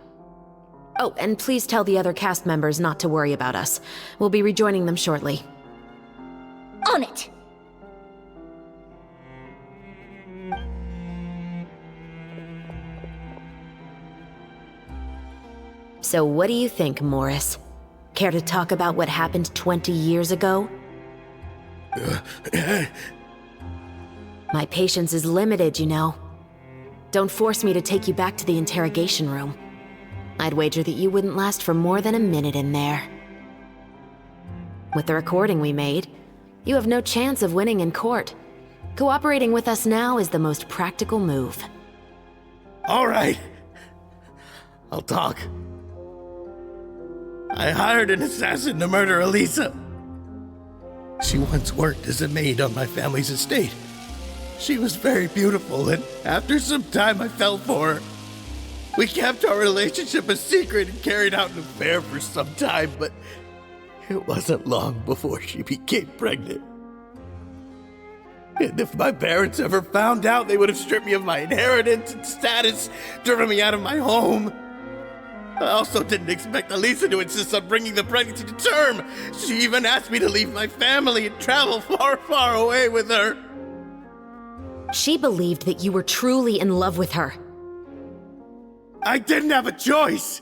Oh, and please tell the other cast members not to worry about us. We'll be rejoining them shortly. On it! So what do you think, Morris? Care to talk about what happened 20 years ago? My patience is limited, you know. Don't force me to take you back to the interrogation room. I'd wager that you wouldn't last for more than a minute in there. With the recording we made, you have no chance of winning in court. Cooperating with us now is the most practical move. All right. I'll talk. I hired an assassin to murder Elisa. She once worked as a maid on my family's estate. She was very beautiful, and after some time I fell for her. We kept our relationship a secret and carried out an affair for some time, but it wasn't long before she became pregnant. And if my parents ever found out, they would have stripped me of my inheritance and status, driven me out of my home. I also didn't expect Elisa to insist on bringing the pregnancy to term. She even asked me to leave my family and travel far, far away with her. She believed that you were truly in love with her. I didn't have a choice.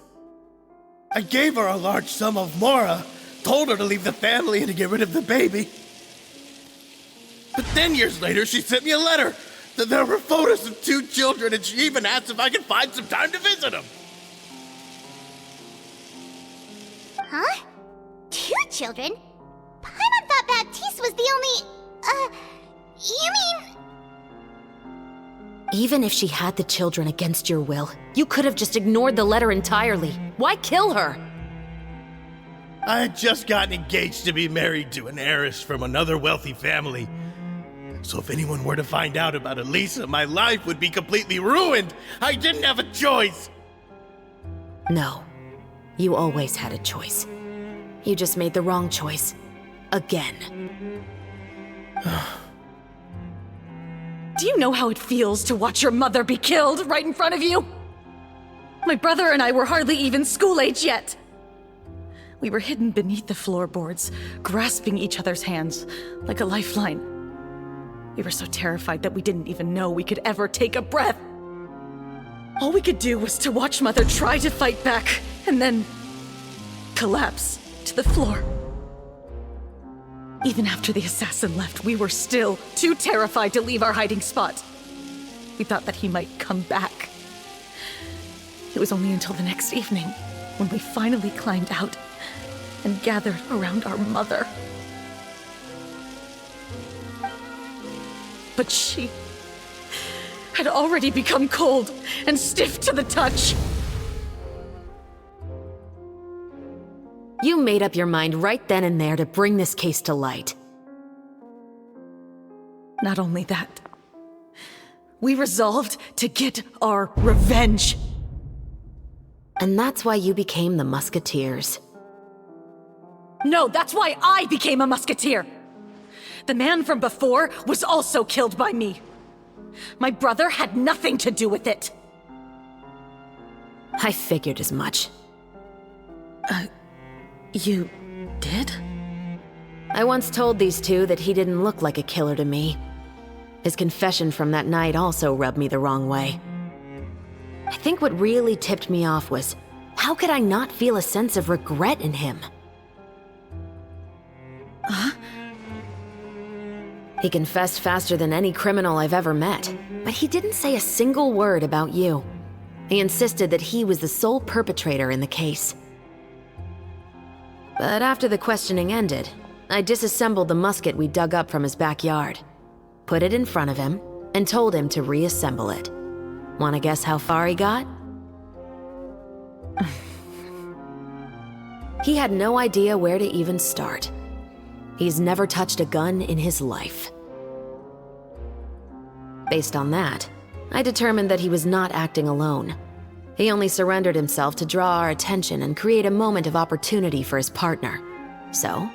I gave her a large sum of mora, told her to leave the family and to get rid of the baby. But then years later, she sent me a letter. There were photos of 2 children, and she even asked if I could find some time to visit them. Huh? 2 children? Paimon thought Baptiste was the only... you mean... Even if she had the children against your will, you could have just ignored the letter entirely. Why kill her? I had just gotten engaged to be married to an heiress from another wealthy family. So if anyone were to find out about Elisa, my life would be completely ruined. I didn't have a choice. No. You always had a choice. You just made the wrong choice. Again. Do you know how it feels to watch your mother be killed right in front of you? My brother and I were hardly even school age yet. We were hidden beneath the floorboards, grasping each other's hands like a lifeline. We were so terrified that we didn't even know we could ever take a breath. All we could do was to watch Mother try to fight back, and then collapse to the floor. Even after the assassin left, we were still too terrified to leave our hiding spot. We thought that he might come back. It was only until the next evening when we finally climbed out and gathered around our mother. But she had already become cold and stiff to the touch. You made up your mind right then and there to bring this case to light. Not only that, we resolved to get our revenge. And that's why you became the Musketeers. No, that's why I became a Musketeer. The man from before was also killed by me. My brother had nothing to do with it. I figured as much. You did? I once told these two that he didn't look like a killer to me. His confession from that night also rubbed me the wrong way. I think what really tipped me off was, how could I not feel a sense of regret in him? Huh? He confessed faster than any criminal I've ever met, but he didn't say a single word about you. He insisted that he was the sole perpetrator in the case. But after the questioning ended, I disassembled the musket we dug up from his backyard, put it in front of him, and told him to reassemble it. Wanna guess how far he got? He had no idea where to even start. He's never touched a gun in his life. Based on that, I determined that he was not acting alone. He only surrendered himself to draw our attention and create a moment of opportunity for his partner. So,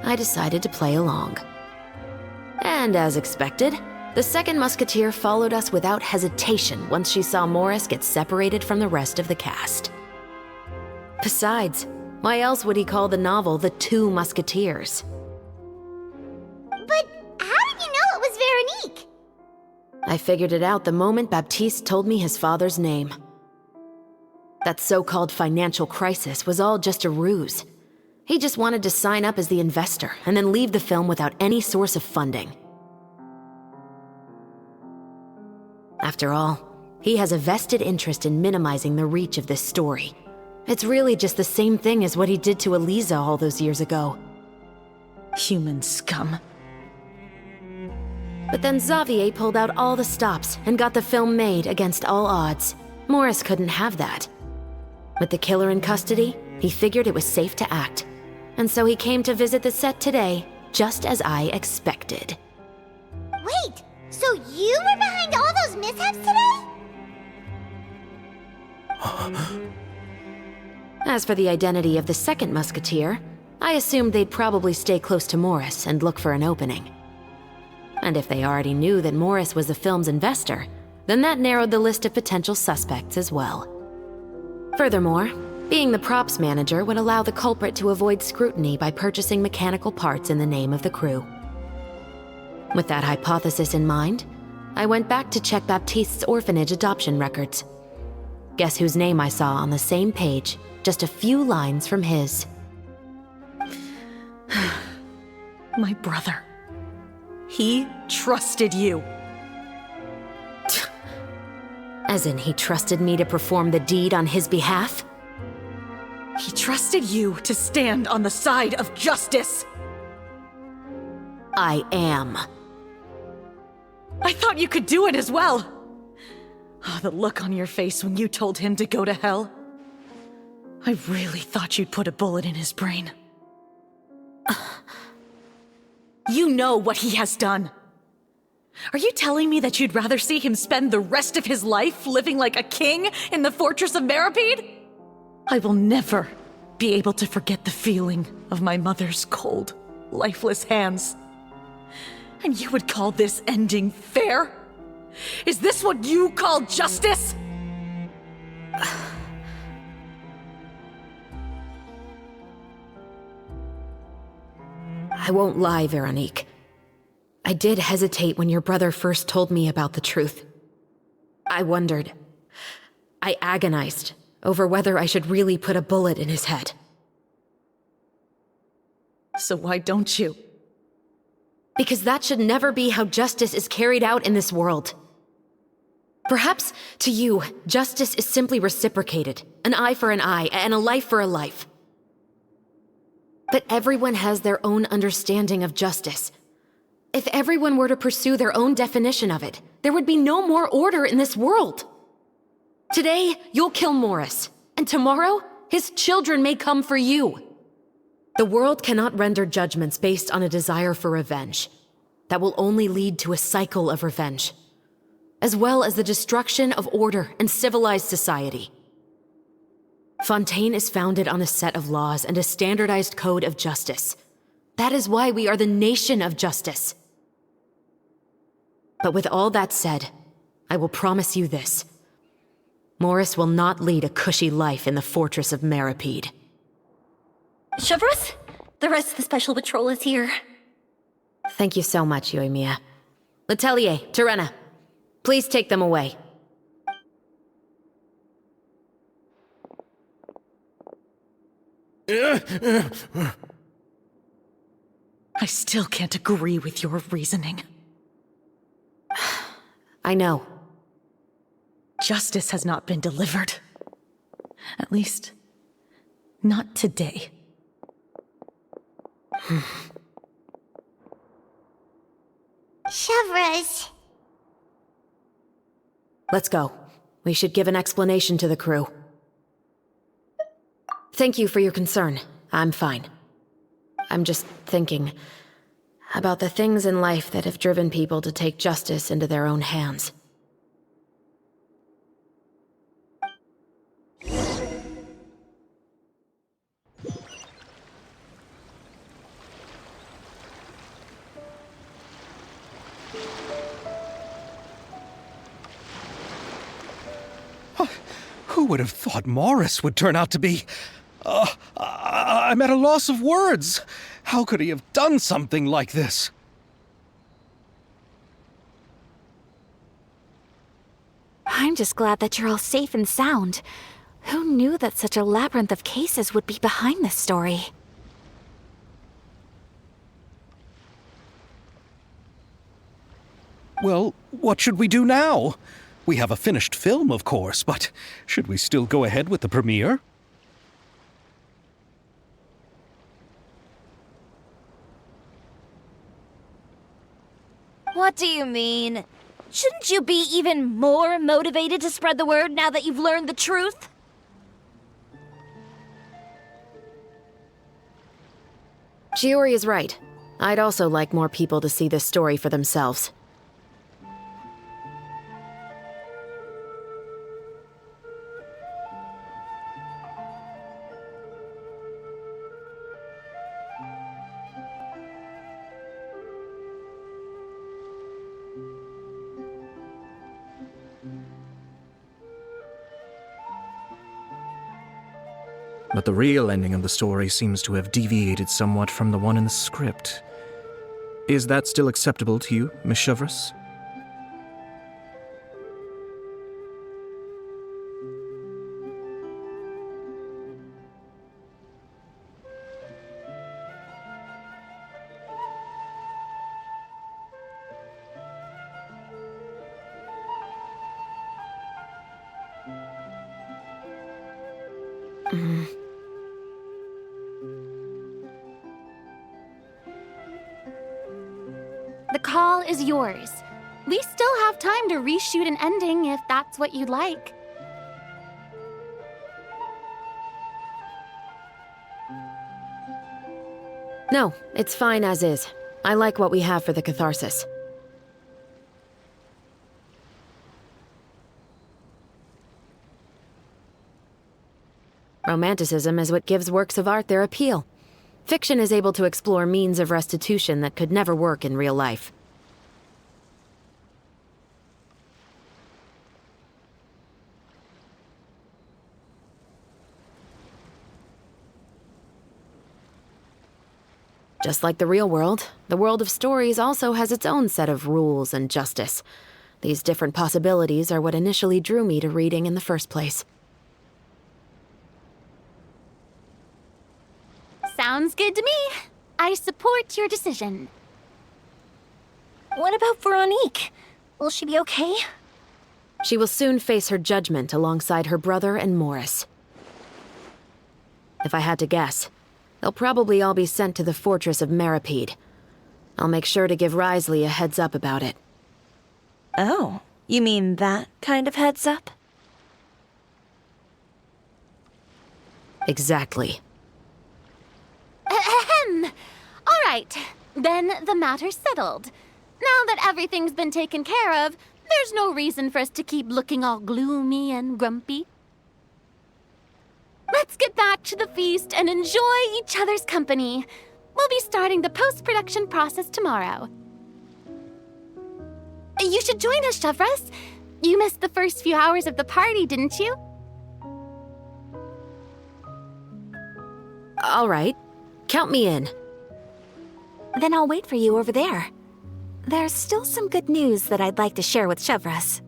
I decided to play along. And as expected, the second musketeer followed us without hesitation once she saw Morris get separated from the rest of the cast. Besides, why else would he call the novel The Two Musketeers? But how did you know it was Veronique? I figured it out the moment Baptiste told me his father's name. That so-called financial crisis was all just a ruse. He just wanted to sign up as the investor and then leave the film without any source of funding. After all, he has a vested interest in minimizing the reach of this story. It's really just the same thing as what he did to Eliza all those years ago. Human scum. But then Xavier pulled out all the stops and got the film made against all odds. Morris couldn't have that. With the killer in custody, he figured it was safe to act. And so he came to visit the set today, just as I expected. Wait, so you were behind all those mishaps today? As for the identity of the second musketeer, I assumed they'd probably stay close to Morris and look for an opening. And if they already knew that Morris was the film's investor, then that narrowed the list of potential suspects as well. Furthermore, being the props manager would allow the culprit to avoid scrutiny by purchasing mechanical parts in the name of the crew. With that hypothesis in mind, I went back to check Baptiste's orphanage adoption records. Guess whose name I saw on the same page, just a few lines from his. My brother. He trusted you. As in, he trusted me to perform the deed on his behalf? He trusted you to stand on the side of justice. I am. I thought you could do it as well. Oh, the look on your face when you told him to go to hell. I really thought you'd put a bullet in his brain. You know what he has done. Are you telling me that you'd rather see him spend the rest of his life living like a king in the fortress of Meripede? I will never be able to forget the feeling of my mother's cold, lifeless hands. And you would call this ending fair? Is this what you call justice? I won't lie, Veronique. I did hesitate when your brother first told me about the truth. I wondered. I agonized over whether I should really put a bullet in his head. So why don't you? Because that should never be how justice is carried out in this world. Perhaps, to you, justice is simply reciprocated. An eye for an eye, and a life for a life. But everyone has their own understanding of justice. If everyone were to pursue their own definition of it, there would be no more order in this world. Today, you'll kill Morris, and tomorrow, his children may come for you. The world cannot render judgments based on a desire for revenge. That will only lead to a cycle of revenge, as well as the destruction of order and civilized society. Fontaine is founded on a set of laws and a standardized code of justice. That is why we are the nation of justice. But with all that said, I will promise you this. Morris will not lead a cushy life in the fortress of Meripede. Chevros, the rest of the Special Patrol is here. Thank you so much, Yoimiya. Letelier, Terena, please take them away. I still can't agree with your reasoning. I know. Justice has not been delivered. At least, not today. Chevros. Let's go. We should give an explanation to the crew. Thank you for your concern. I'm fine. I'm just thinking about the things in life that have driven people to take justice into their own hands. Who would have thought Morris would turn out to be... I'm at a loss of words. How could he have done something like this? I'm just glad that you're all safe and sound. Who knew that such a labyrinth of cases would be behind this story? Well, what should we do now? We have a finished film, of course, but should we still go ahead with the premiere? What do you mean? Shouldn't you be even more motivated to spread the word now that you've learned the truth? Shiori is right. I'd also like more people to see this story for themselves. But the real ending of the story seems to have deviated somewhat from the one in the script. Is that still acceptable to you, Miss Chevros? The call is yours. We still have time to reshoot an ending if that's what you'd like. No, it's fine as is. I like what we have for the catharsis. Romanticism is what gives works of art their appeal. Fiction is able to explore means of restitution that could never work in real life. Just like the real world, the world of stories also has its own set of rules and justice. These different possibilities are what initially drew me to reading in the first place. Sounds good to me. I support your decision. What about Veronique? Will she be okay? She will soon face her judgment alongside her brother and Morris. If I had to guess, they'll probably all be sent to the fortress of Meripede. I'll make sure to give Risley a heads up about it. Oh, you mean that kind of heads up? Exactly. Ahem. All right, then the matter's settled. Now that everything's been taken care of, there's no reason for us to keep looking all gloomy and grumpy. Let's get back to the feast and enjoy each other's company. We'll be starting the post-production process tomorrow. You should join us, Chevros. You missed the first few hours of the party, didn't you? All right. Count me in. Then I'll wait for you over there. There's still some good news that I'd like to share with Chevros.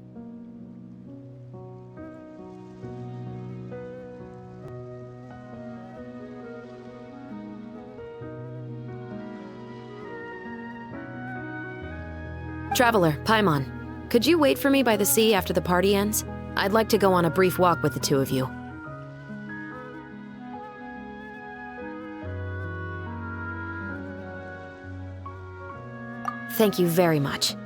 Traveler, Paimon, could you wait for me by the sea after the party ends? I'd like to go on a brief walk with the two of you. Thank you very much.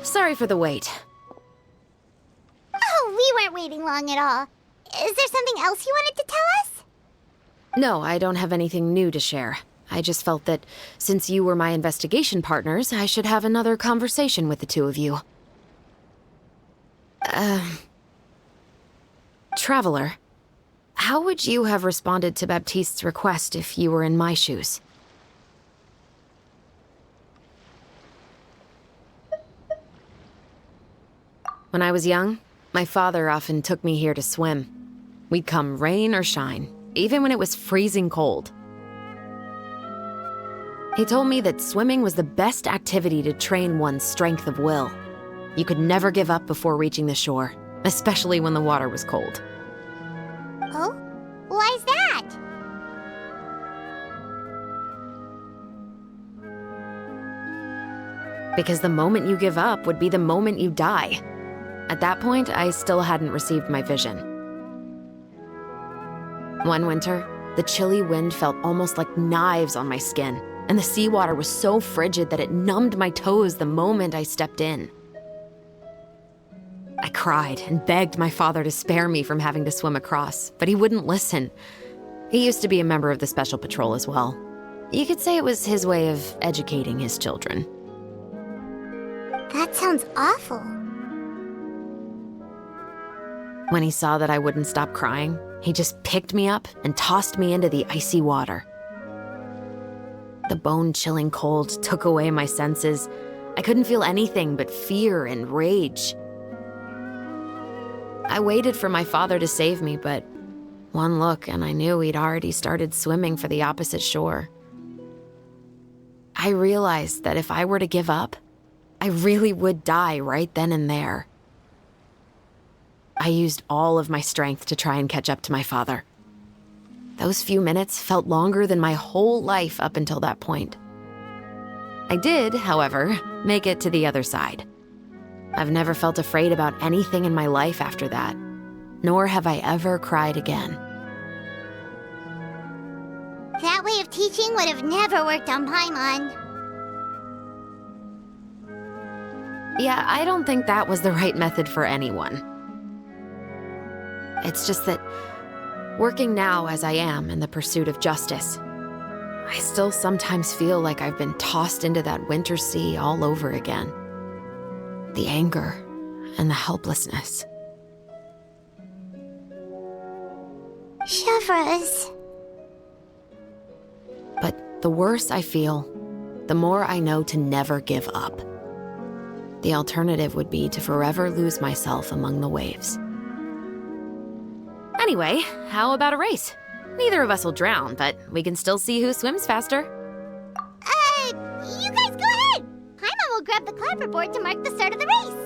Sorry for the wait. Oh, we weren't waiting long at all. Is there something else you wanted to tell us? No, I don't have anything new to share. I just felt that since you were my investigation partners, I should have another conversation with the two of you. Traveler, how would you have responded to Baptiste's request if you were in my shoes? When I was young, my father often took me here to swim. We'd come rain or shine, even when it was freezing cold. He told me that swimming was the best activity to train one's strength of will. You could never give up before reaching the shore, especially when the water was cold. Oh? Why's that? Because the moment you give up would be the moment you die. At that point, I still hadn't received my vision. One winter, the chilly wind felt almost like knives on my skin, and the seawater was so frigid that it numbed my toes the moment I stepped in. I cried and begged my father to spare me from having to swim across, but he wouldn't listen. He used to be a member of the Special Patrol as well. You could say it was his way of educating his children. That sounds awful. When he saw that I wouldn't stop crying, he just picked me up and tossed me into the icy water. The bone-chilling cold took away my senses. I couldn't feel anything but fear and rage. I waited for my father to save me, but one look and I knew he'd already started swimming for the opposite shore. I realized that if I were to give up, I really would die right then and there. I used all of my strength to try and catch up to my father. Those few minutes felt longer than my whole life up until that point. I did, however, make it to the other side. I've never felt afraid about anything in my life after that, nor have I ever cried again. That way of teaching would have never worked on Paimon. Yeah, I don't think that was the right method for anyone. It's just that, working now as I am in the pursuit of justice, I still sometimes feel like I've been tossed into that winter sea all over again. The anger and the helplessness. Chevres. But the worse I feel, the more I know to never give up. The alternative would be to forever lose myself among the waves. Anyway, how about a race? Neither of us will drown, but we can still see who swims faster. You guys go ahead! Paimon will grab the clapperboard to mark the start of the race.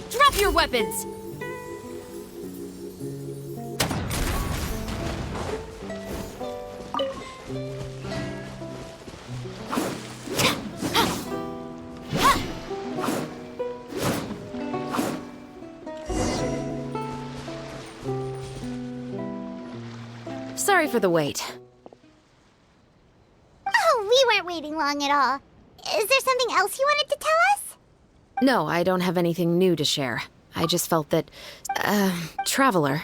Drop your weapons! Sorry for the wait. Oh, we weren't waiting long at all. Is there something else you wanted to tell us? No, I don't have anything new to share. I just felt that, Traveler,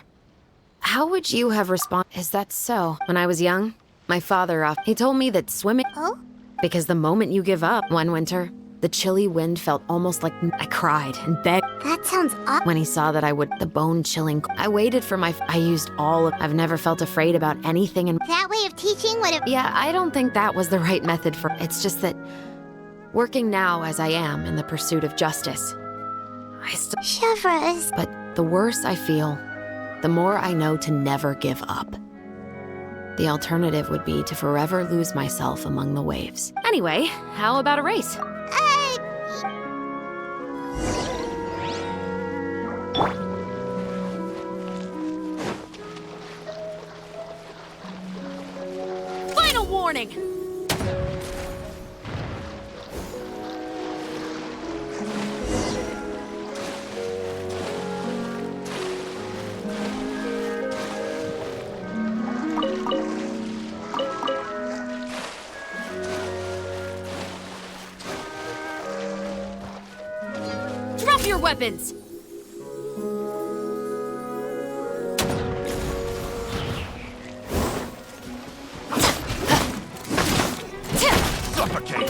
how would you have responded? Is that so? When I was young, my father, he told me that swimming... Oh? Because the moment you give up, one winter, the chilly wind felt almost like I cried and begged. That sounds awful. When he saw that I would, the bone-chilling... I waited for I used all of... I've never felt afraid about anything and... That way of teaching would have... Yeah, I don't think that was the right method for... It's just that... Working now as I am in the pursuit of justice, I still... Chevres. But the worse I feel, the more I know to never give up. The alternative would be to forever lose myself among the waves. Anyway, how about a race? Final warning! Drop your weapons! Suffocate!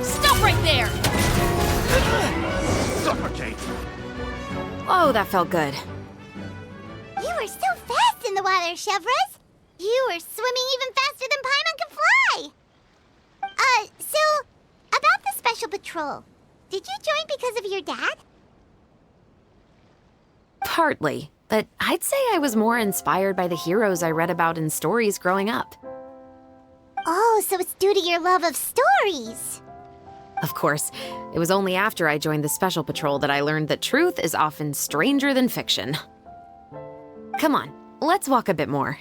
Stop right there! Suffocate! Oh, that felt good. You were so fast in the water, Chevres. You were swimming even faster than Paimon can fly. So, about the Special Patrol, did you join because of your dad? Partly, but I'd say I was more inspired by the heroes I read about in stories growing up. Oh, so it's due to your love of stories. Of course, it was only after I joined the Special Patrol that I learned that truth is often stranger than fiction. Come on, let's walk a bit more.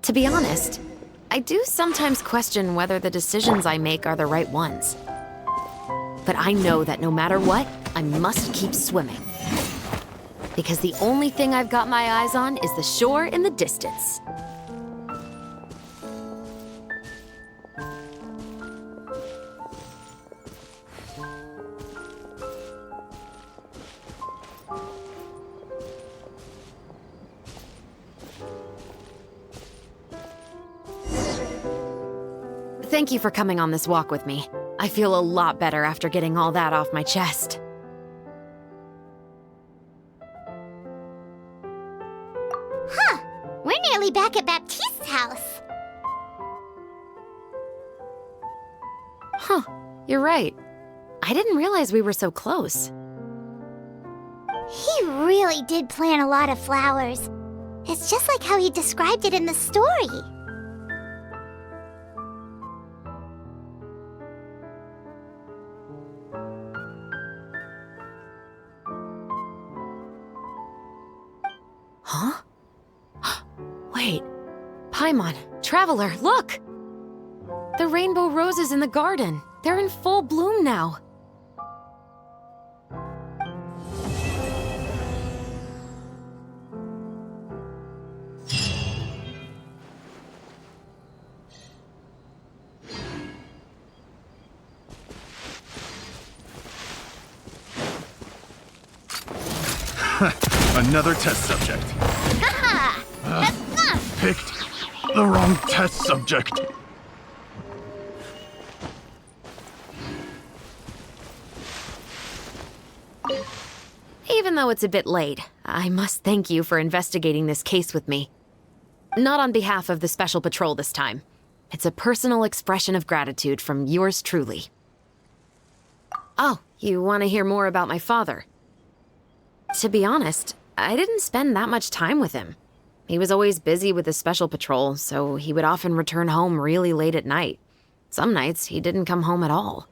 To be honest, I do sometimes question whether the decisions I make are the right ones. But I know that no matter what, I must keep swimming. Because the only thing I've got my eyes on is the shore in the distance. Thank you for coming on this walk with me. I feel a lot better after getting all that off my chest. Huh. We're nearly back at Baptiste's house. Huh, you're right. I didn't realize we were so close. He really did plant a lot of flowers. It's just like how he described it in the story. Huh? Wait. Paimon, Traveler, look! The rainbow roses in the garden. They're in full bloom now. Another test subject. Haha! That's not... Picked the wrong test subject. Even though it's a bit late, I must thank you for investigating this case with me. Not on behalf of the Special Patrol this time. It's a personal expression of gratitude from yours truly. Oh, you want to hear more about my father? To be honest, I didn't spend that much time with him. He was always busy with the Special Patrol, so he would often return home really late at night. Some nights, he didn't come home at all.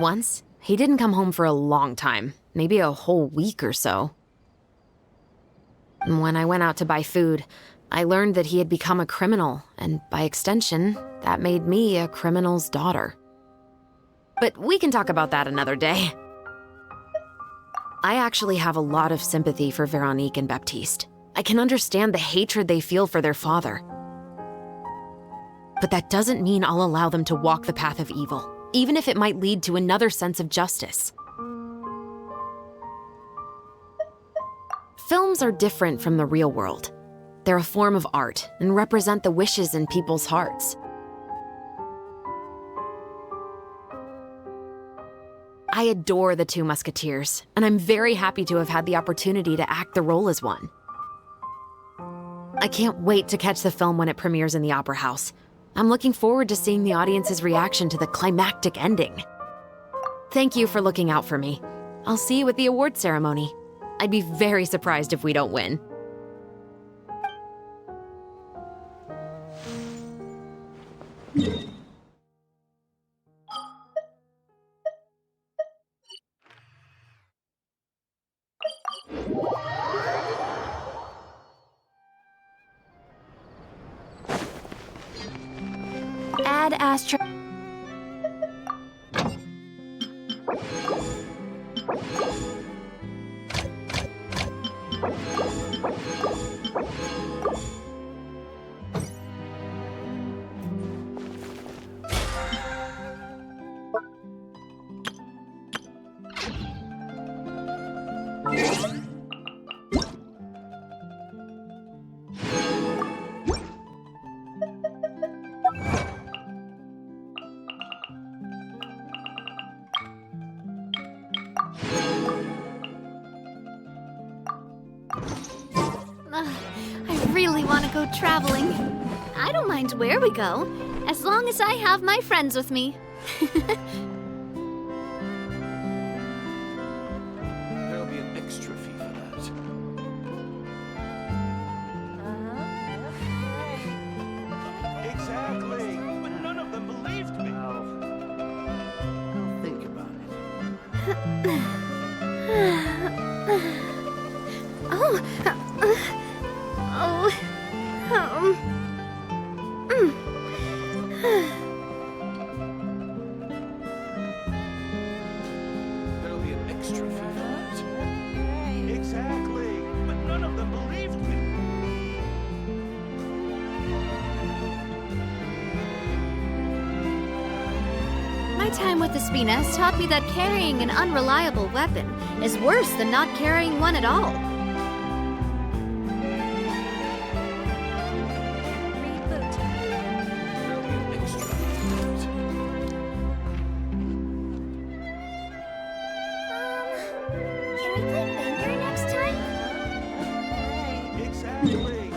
Once, He didn't come home for a long time, maybe a whole week or so. When I went out to buy food, I learned that he had become a criminal, and by extension, that made me a criminal's daughter. But we can talk about that another day. I actually have a lot of sympathy for Veronique and Baptiste. I can understand the hatred they feel for their father. But that doesn't mean I'll allow them to walk the path of evil, even if it might lead to another sense of justice. Films are different from the real world. They're a form of art and represent the wishes in people's hearts. I adore the two Musketeers, and I'm very happy to have had the opportunity to act the role as one. I can't wait to catch the film when it premieres in the Opera House. I'm looking forward to seeing the audience's reaction to the climactic ending. Thank you for looking out for me. I'll see you at the award ceremony. I'd be very surprised if we don't win. Ad Astra. I really want to go traveling. I don't mind where we go, as long as I have my friends with me. There'll be an extra fee for that. Exactly! But none of them believed me. I'll think about it. There'll be an extra fee for that. Exactly! But none of them believed me. My time with the Spina has taught me that carrying an unreliable weapon is worse than not carrying one at all. There'll be an extra fee for that. Can we play Banger next time? Exactly!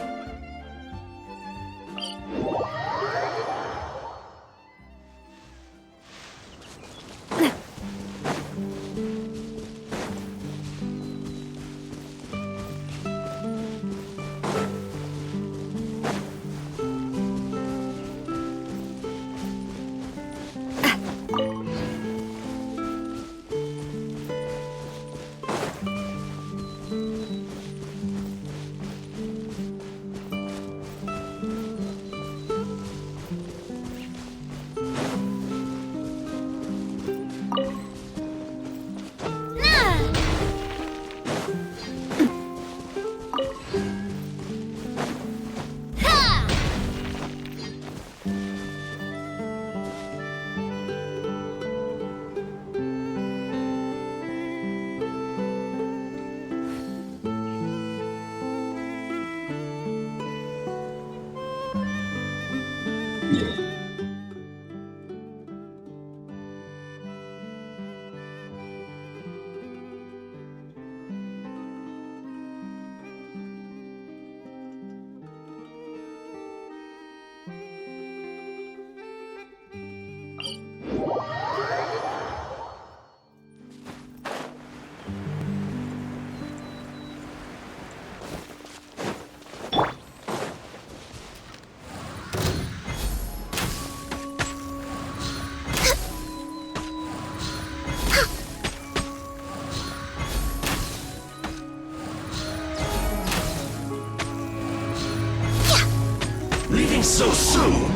Nothing so soon!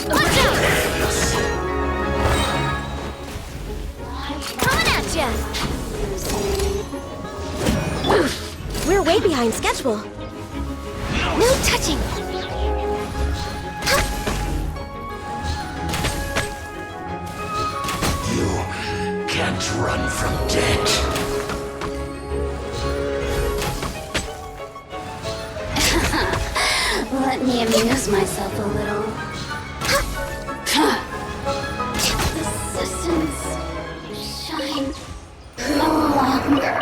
Watch out! Coming at ya! We're way behind schedule. No touching. You can't run from death. Let me amuse myself a little. The systems shine no longer.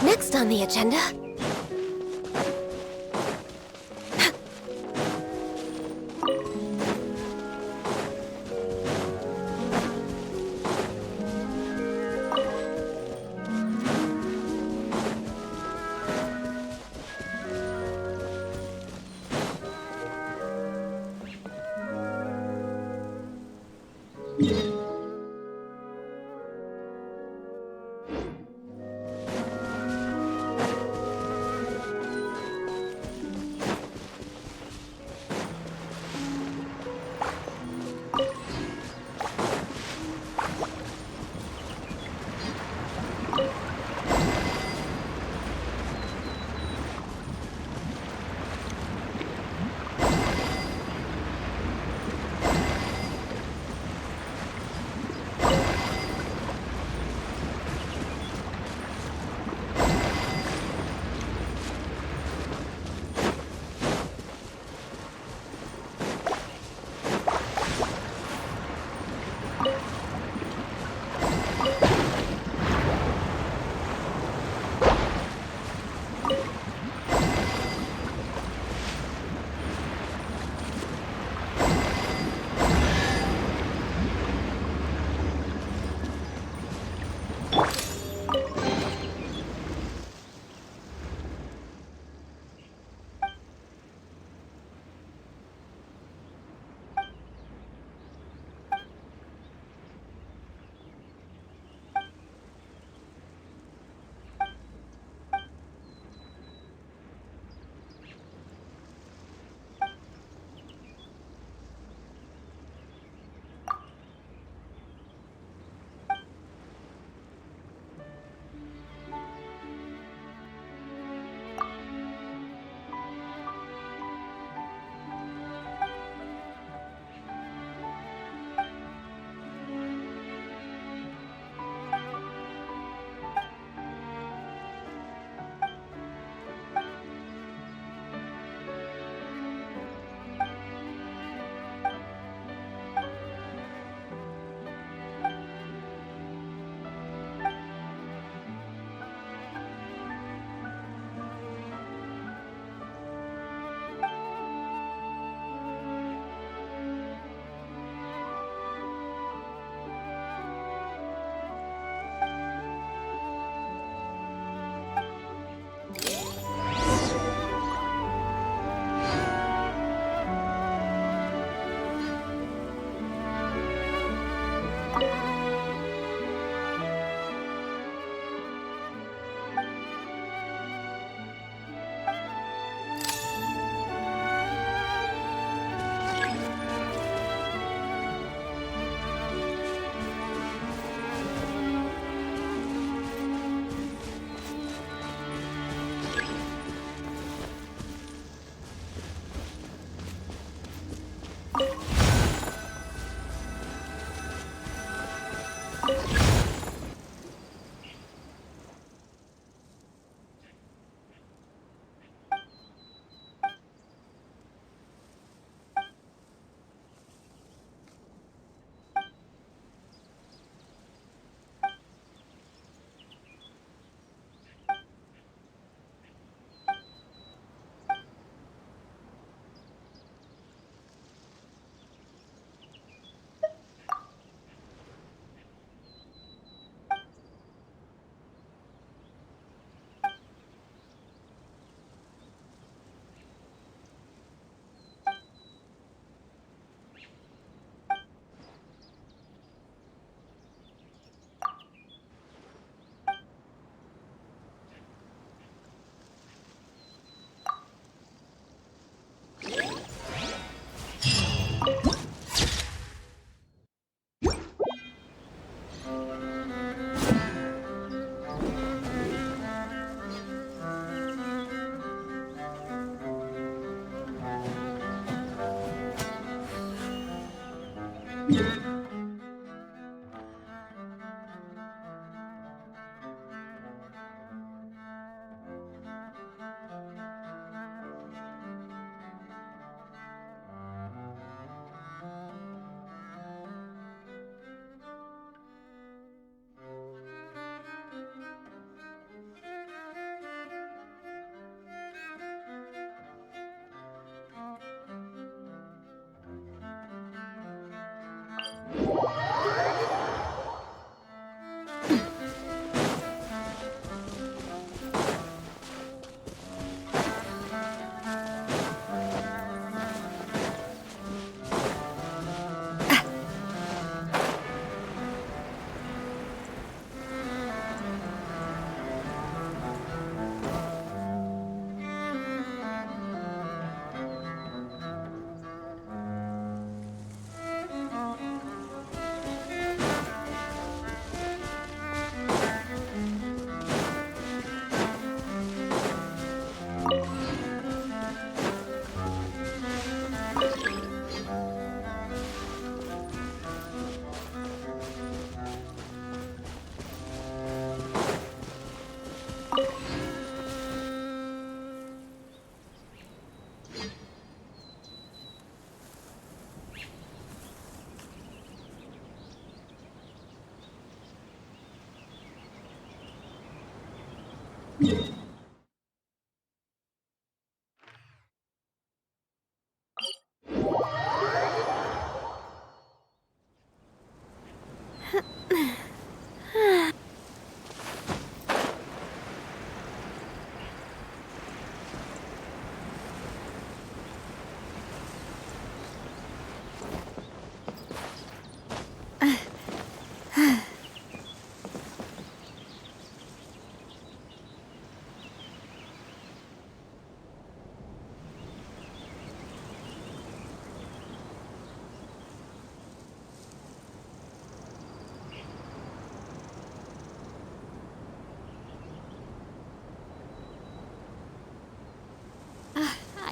Next on the agenda.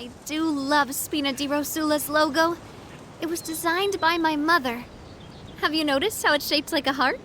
I do love Spina di Rosula's logo. It was designed by my mother. Have you noticed how it's shaped like a heart?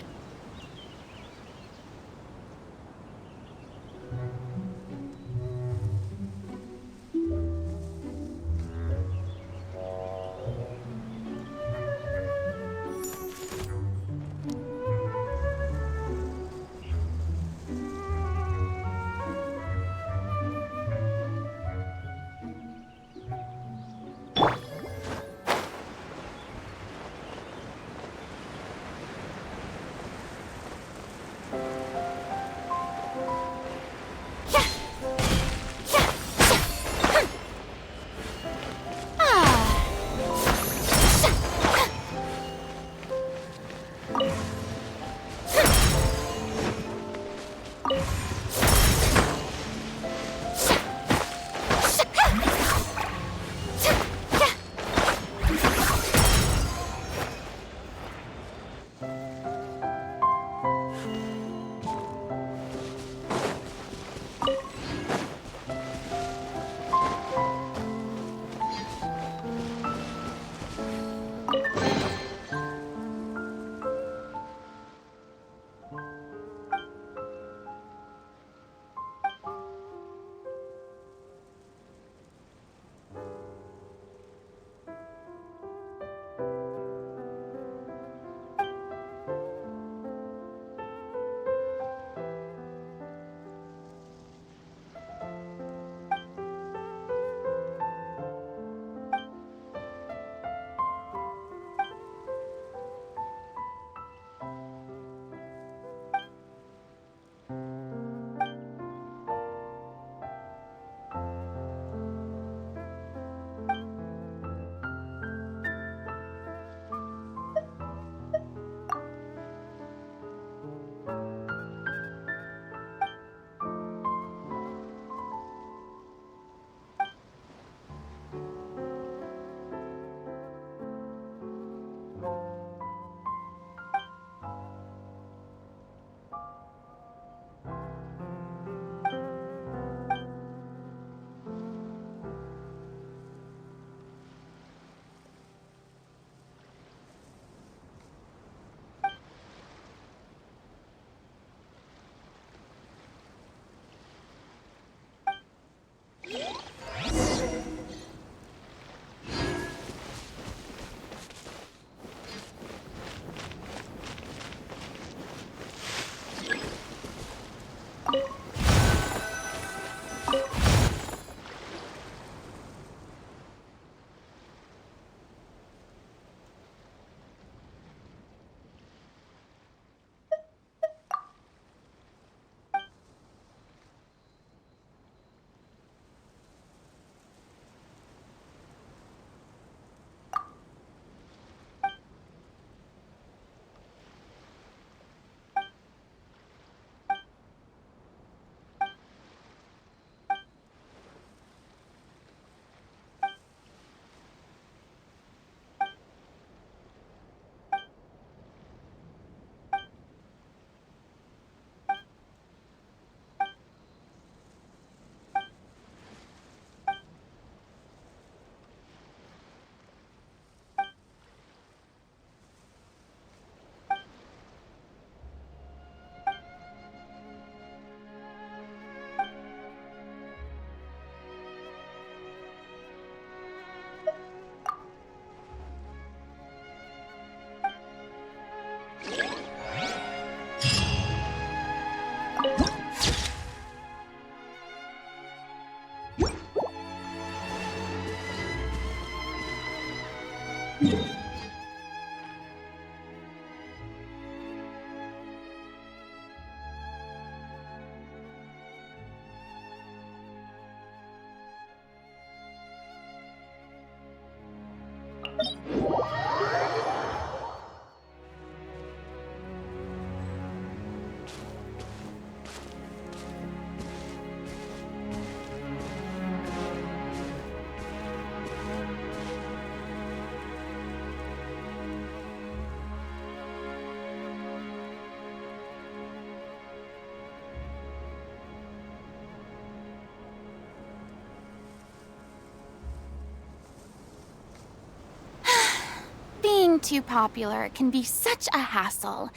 Being too popular can be such a hassle.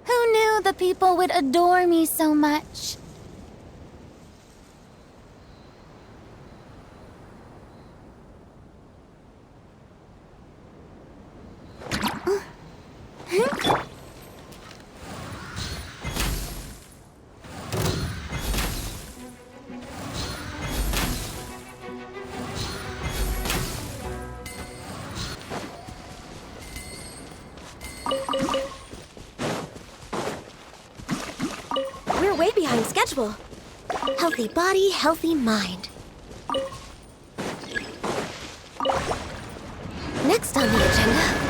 Who knew the people would adore me so much? We're way behind schedule. Healthy body, healthy mind. Next on the agenda...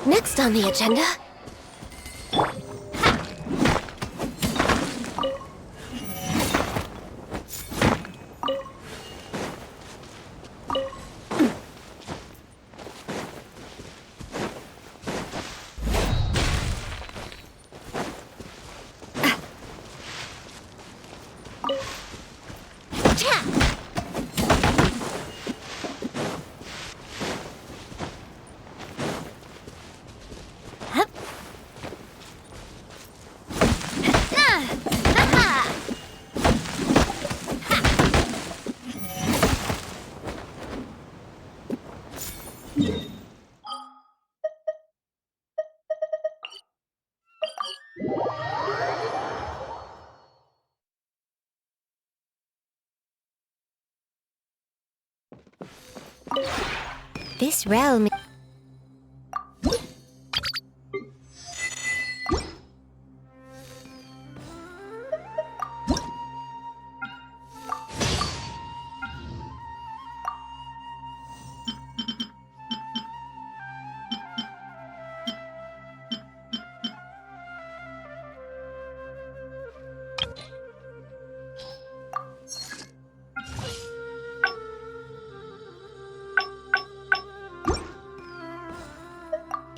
Next on the agenda. This realm...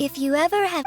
If you ever have...